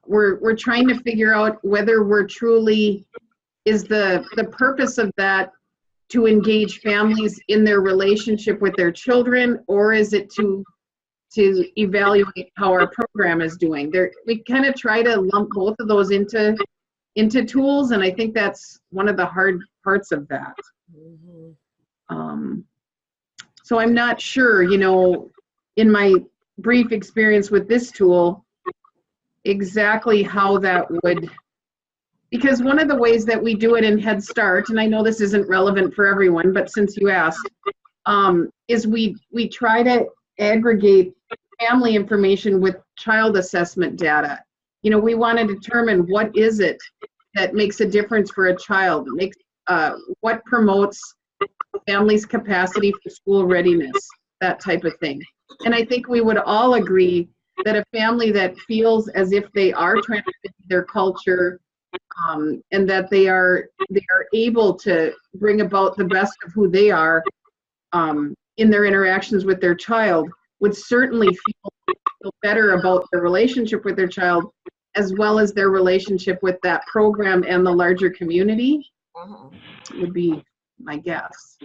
We're trying to figure out whether we're truly, is the purpose of that to engage families in their relationship with their children, or is it to evaluate how our program is doing? We kind of try to lump both of those into tools, and I think that's one of the hard parts of that. So I'm not sure, in my brief experience with this tool, exactly how that would, because one of the ways that we do it in Head Start, and I know this isn't relevant for everyone, but since you asked, is we try to aggregate family information with child assessment data. We want to determine what is it that makes a difference for a child, what promotes family's capacity for school readiness, that type of thing. And I think we would all agree that a family that feels as if they are trying to fit their culture, and that they are able to bring about the best of who they are in their interactions with their child, would certainly feel better about their relationship with their child, as well as their relationship with that program and the larger community, would be my guess.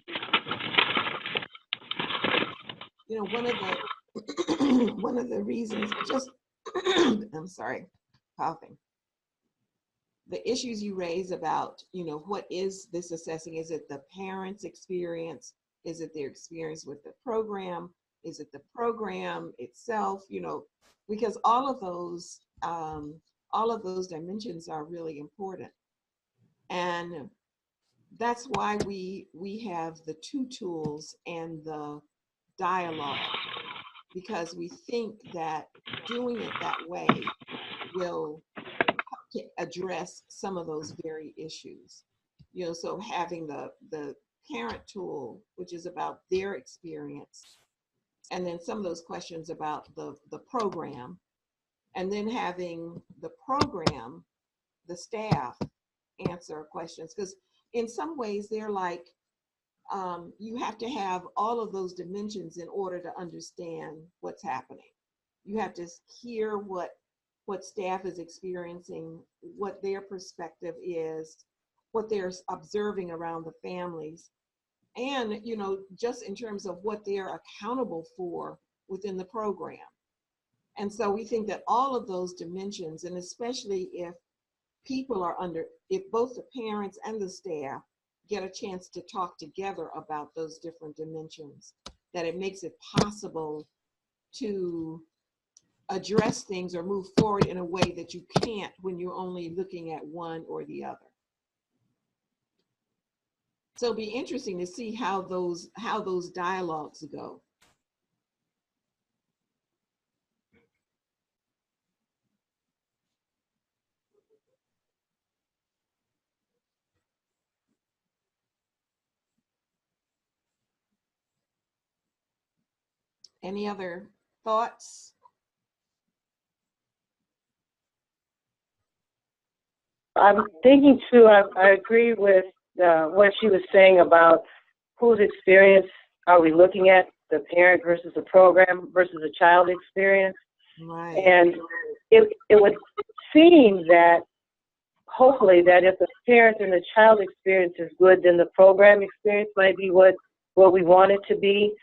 One of the reasons, I'm sorry, coughing. The issues you raise about, what is this assessing? Is it the parent's experience? Is it their experience with the program? Is it the program itself? Because all of those dimensions are really important. And that's why we have the two tools and the dialogue, because we think that doing it that way will address some of those very issues. So having the parent tool, which is about their experience, and then some of those questions about the program, and then having the program, the staff answer questions, because in some ways they're like, you have to have all of those dimensions in order to understand what's happening. You have to hear what staff is experiencing, what their perspective is, what they're observing around the families, and just in terms of what they're accountable for within the program. And so we think that all of those dimensions, and especially if if both the parents and the staff get a chance to talk together about those different dimensions, that it makes it possible to address things or move forward in a way that you can't when you're only looking at one or the other. So it'll be interesting to see how those dialogues go. Any other thoughts? I'm thinking too, I agree with what she was saying about whose experience are we looking at, the parent versus the program versus the child experience. Right. And it would seem that hopefully that if the parent and the child experience is good, then the program experience might be what we want it to be.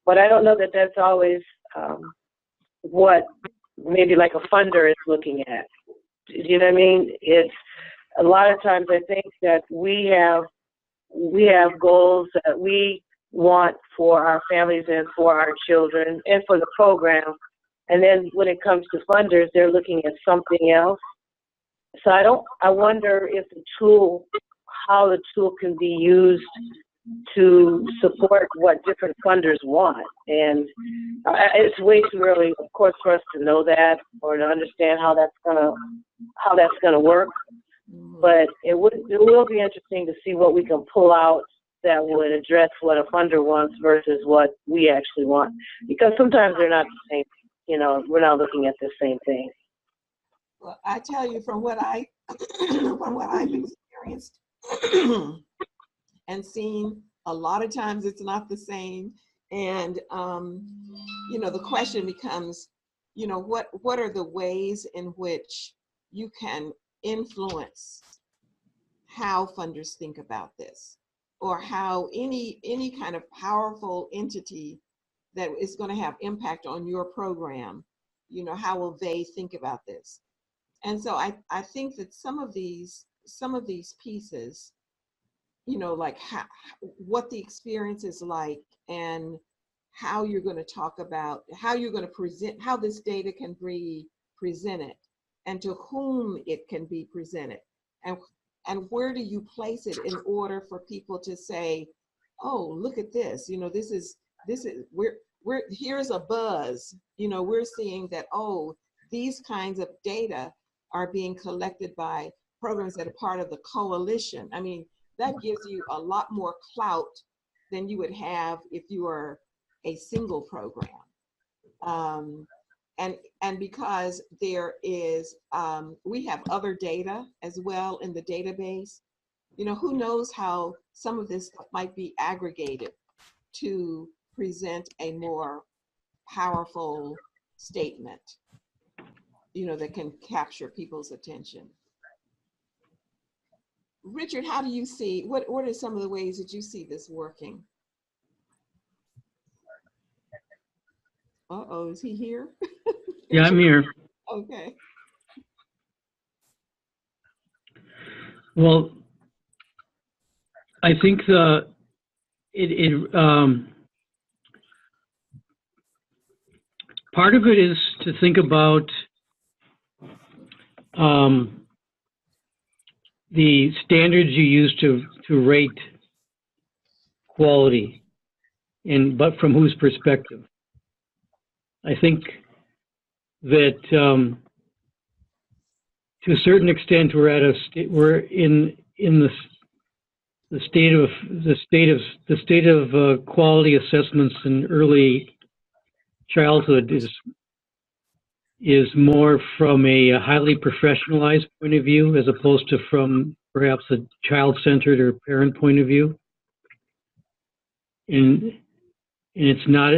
But I don't know that that's always what maybe like a funder is looking at. Do you know what I mean? It's a lot of times I think that we have goals that we want for our families and for our children and for the program. And then when it comes to funders, they're looking at something else. So I wonder if how the tool can be used to support what different funders want. And it's way too early, of course, for us to know that or to understand how that's gonna work. But it will be interesting to see what we can pull out that would address what a funder wants versus what we actually want. Because sometimes they're not the same. You know, we're not looking at the same thing. Well, I tell you from what I've experienced and seen, a lot of times it's not the same. And, you know, the question becomes, you know, what are the ways in which you can influence how funders think about this, or how any kind of powerful entity that is going to have impact on your program, you know, how will they think about this? And so I think that some of these pieces, you know, like what the experience is like, and how you're going to talk about, how you're going to present, how this data can be presented, and to whom it can be presented, and where do you place it in order for people to say, oh, look at this, you know, this is here's a buzz, you know, we're seeing that, oh, these kinds of data are being collected by programs that are part of the coalition. I mean, that gives you a lot more clout than you would have if you were a single program. And because there is, we have other data as well in the database, you know, who knows how some of this stuff might be aggregated to present a more powerful statement, you know, that can capture people's attention. Richard, how do you see, what are some of the ways that you see this working? Uh-oh, is he here? Yeah, I'm here. Okay. Well, I think part of it is to think about the standards you use to rate quality, but from whose perspective. I think that to a certain extent we're in the state of quality assessments in early childhood is more from a highly professionalized point of view, as opposed to from perhaps a child-centered or parent point of view, and it's not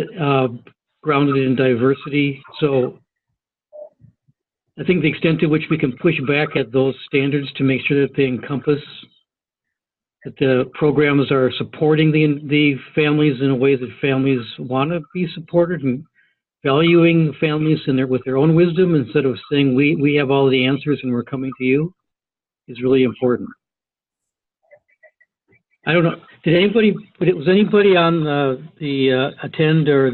grounded in diversity. So I think the extent to which we can push back at those standards to make sure that they encompass, that the programs are supporting the families in a way that families want to be supported, and valuing the families with their own wisdom instead of saying we have all the answers and we're coming to you, is really important. I don't know. Was anybody on the attend or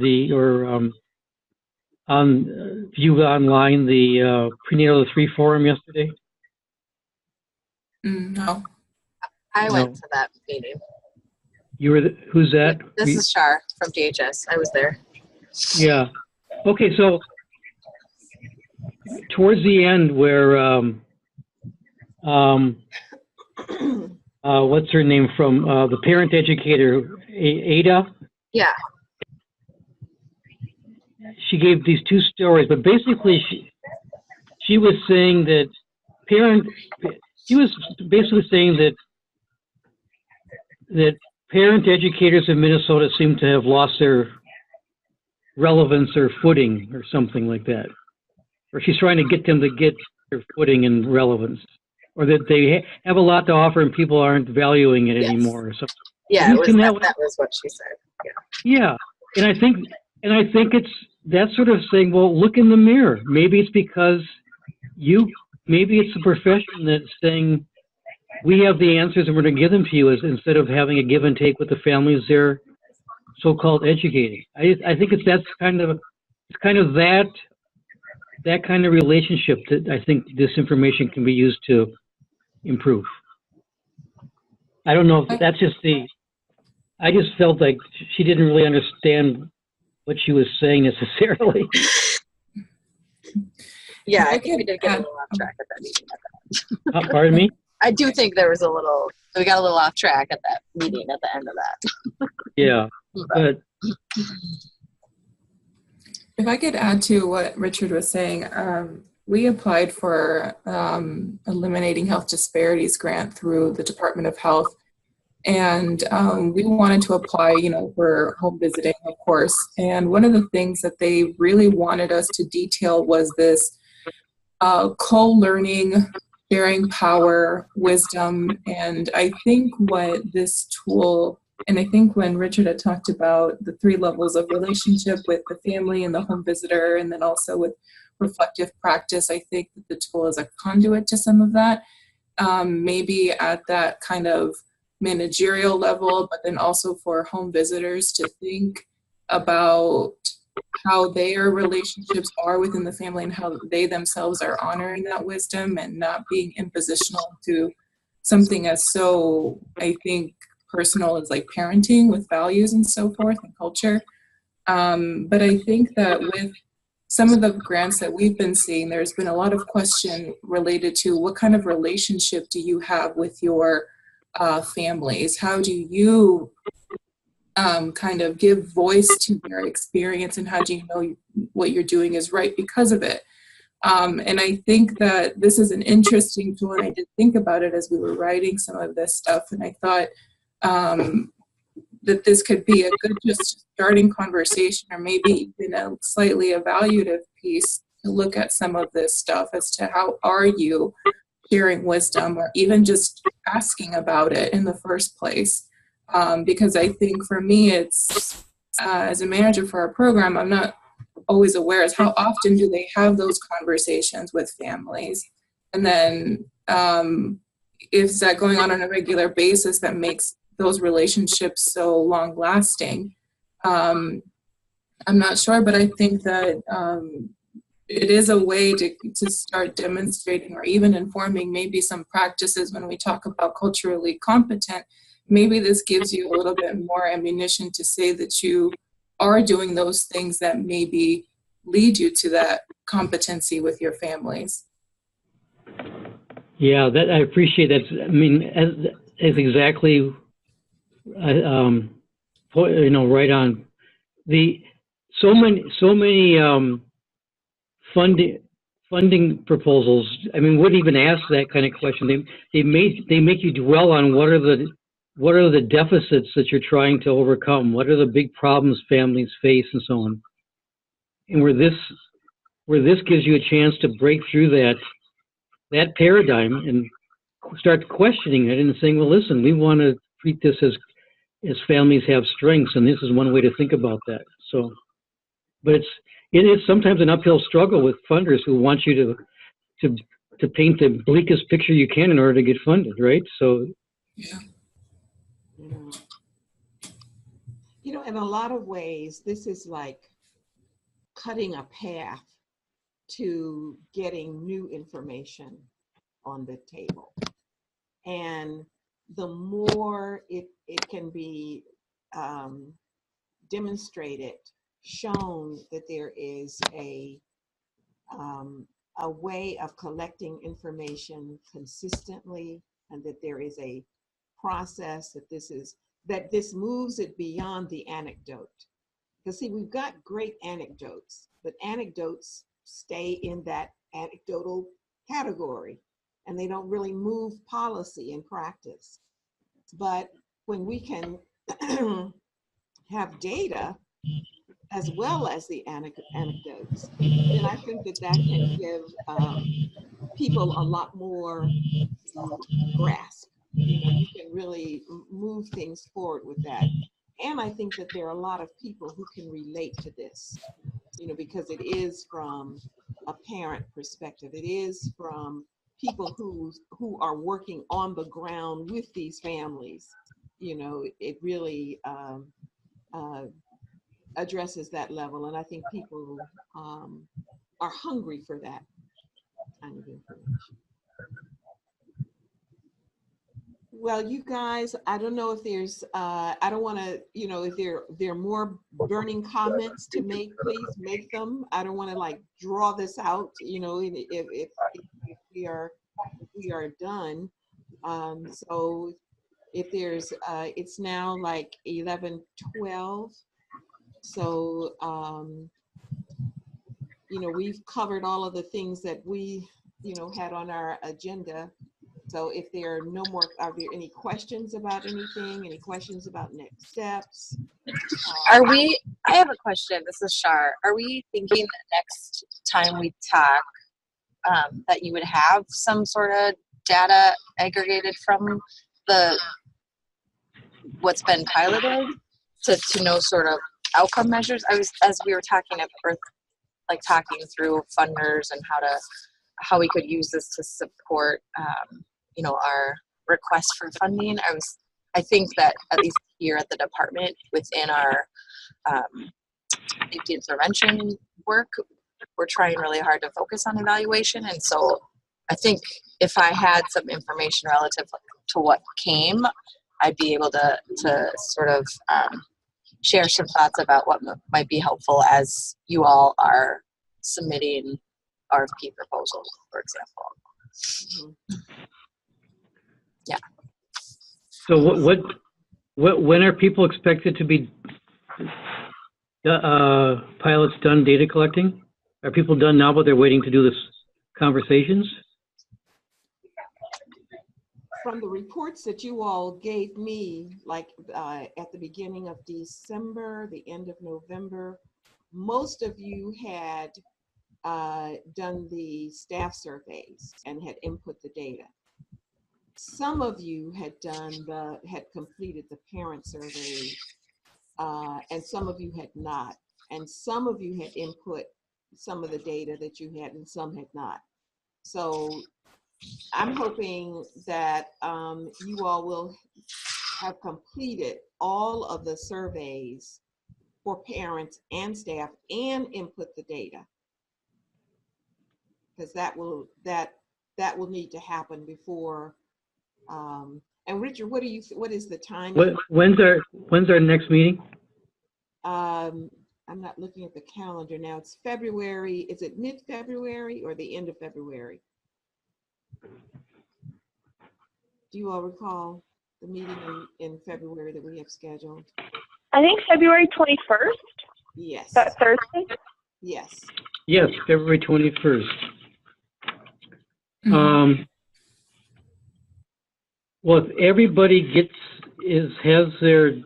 on view online the prenatal 3 forum yesterday? No. I went to that meeting. You were who's that? This is Shar from DHS. I was there. Yeah. Okay, so towards the end where what's her name from the parent educator, Ada? Yeah. She gave these 2 stories, but basically she was saying that parent educators in Minnesota seem to have lost their relevance or footing or something like that. Or she's trying to get them to get their footing and relevance, or that they have a lot to offer and people aren't valuing it anymore or something. Yeah, that was what she said. Yeah. Yeah, and I think it's that sort of saying, well, look in the mirror. Maybe it's because you maybe it's the profession that's saying, we have the answers and we're going to give them to you, instead of having a give and take with the families they're so-called educating. I think it's that kind of relationship that I think this information can be used to improve. I don't know if that's just I just felt like she didn't really understand what she was saying necessarily. Yeah, I think we did get a little off track at that meeting. Pardon me? I do think we got a little off track at that meeting at the end of that. Yeah, but If I could add to what Richard was saying, we applied for Eliminating Health Disparities grant through the Department of Health. And we wanted to apply, for home visiting, of course. And one of the things that they really wanted us to detail was this co-learning, sharing power, wisdom. And I think what this tool, and I think when Richard had talked about the 3 levels of relationship with the family and the home visitor, and then also with reflective practice, I think that the tool is a conduit to some of that. Maybe at that kind of managerial level, but then also for home visitors to think about how their relationships are within the family and how they themselves are honoring that wisdom and not being impositional to something as so, I think, personal as like parenting with values and so forth and culture. But I think that with some of the grants that we've been seeing, there's been a lot of question related to what kind of relationship do you have with your families? How do you kind of give voice to your experience, and how do you know what you're doing is right because of it? And I think that this is an interesting tool, and I did think about it as we were writing some of this stuff, and I thought that this could be a good just starting conversation, or maybe even a slightly evaluative piece to look at some of this stuff as to how are you sharing wisdom, or even just asking about it in the first place. Because I think for me, it's as a manager for our program, I'm not always aware as how often do they have those conversations with families, and then is that going on a regular basis that makes those relationships so long lasting? I'm not sure, but I think that it is a way to start demonstrating or even informing maybe some practices when we talk about culturally competent. Maybe this gives you a little bit more ammunition to say that you are doing those things that maybe lead you to that competency with your families. Yeah, that I appreciate that. I mean, as exactly, right on. So many funding proposals, I mean, wouldn't even ask that kind of question. They make you dwell on what are the deficits that you're trying to overcome, what are the big problems families face, and so on. And where this gives you a chance to break through that paradigm and start questioning it and saying, well, listen, we want to treat this as families have strengths, and this is one way to think about that. So, but it is sometimes an uphill struggle with funders who want you to paint the bleakest picture you can in order to get funded, right? So, yeah. In a lot of ways, this is like cutting a path to getting new information on the table. And the more it can be demonstrated, shown that there is a way of collecting information consistently, and that there is a process that this moves it beyond the anecdote. Because see, we've got great anecdotes, but anecdotes stay in that anecdotal category, and they don't really move policy and practice. But when we can have data as well as the anecdotes, then I think that can give people a lot more grasp. You can really move things forward with that. And I think that there are a lot of people who can relate to this, because it is from a parent perspective. It is from people who are working on the ground with these families. You know, it really addresses that level, and I think people are hungry for that kind of information. Well, you guys, I don't know if there's, I don't want to, you know, if there are more burning comments to make, please make them. I don't want to like draw this out, you know, if we are done. So if there's, it's now like 11:12. So, you know, we've covered all of the things that we, you know, had on our agenda. So if there are no more, are there any questions about anything? Any questions about next steps? I have a question. This is Shar. Are we thinking that next time we talk that you would have some sort of data aggregated from what's been piloted to know sort of outcome measures? As we were talking talking through funders and how we could use this to support you know, our request for funding. I think that at least here at the department within our safety intervention work, we're trying really hard to focus on evaluation. And so I think if I had some information relative to what came, I'd be able to sort of share some thoughts about what might be helpful as you all are submitting RFP proposals, for example. Yeah. So when are people expected to be pilots done data collecting? Are people done now, but they're waiting to do this conversations? From the reports that you all gave me, like at the beginning of December, the end of November, most of you had done the staff surveys and had input the data. Some of you had completed the parent survey, and some of you had not. And some of you had input some of the data that you had, and some had not. So I'm hoping that you all will have completed all of the surveys for parents and staff and input the data, because that will need to happen before. And Richard, what is the time? When's our next meeting? I'm not looking at the calendar now. It's February. Is it mid-February or the end of February? Do you all recall the meeting in February that we have scheduled? I think February 21st. Yes. That Thursday? Yes. Yes, February 21st. Well, if everybody has their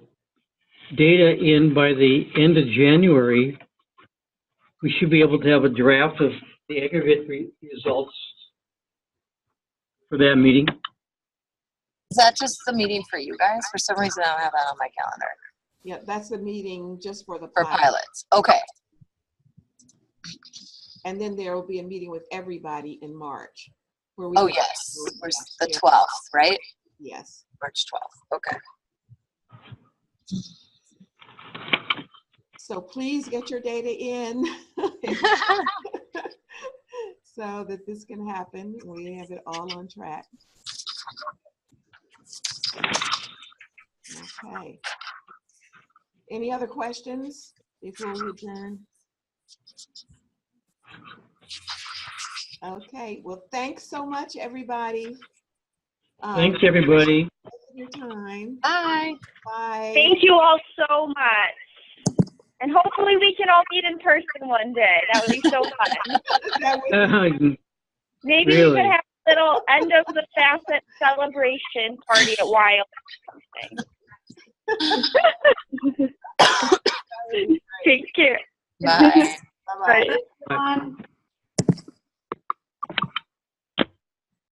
data in by the end of January, we should be able to have a draft of the aggregate results for that meeting. Is that just the meeting for you guys? For some reason, I don't have that on my calendar. Yeah, that's the meeting just for the pilots. Okay. And then there will be a meeting with everybody in March. Oh, yes. The 12th, right? Yes. March 12th. Okay. So please get your data in so that this can happen. We have it all on track. Okay. Any other questions before we adjourn? Okay. Well, thanks so much, everybody. Thanks, everybody. Your time. Bye. Bye. Thank you all so much. And hopefully we can all meet in person one day. That would be so fun. Maybe we could have a little end of the facet celebration party at Wild or something. Take care. Bye. Bye-bye.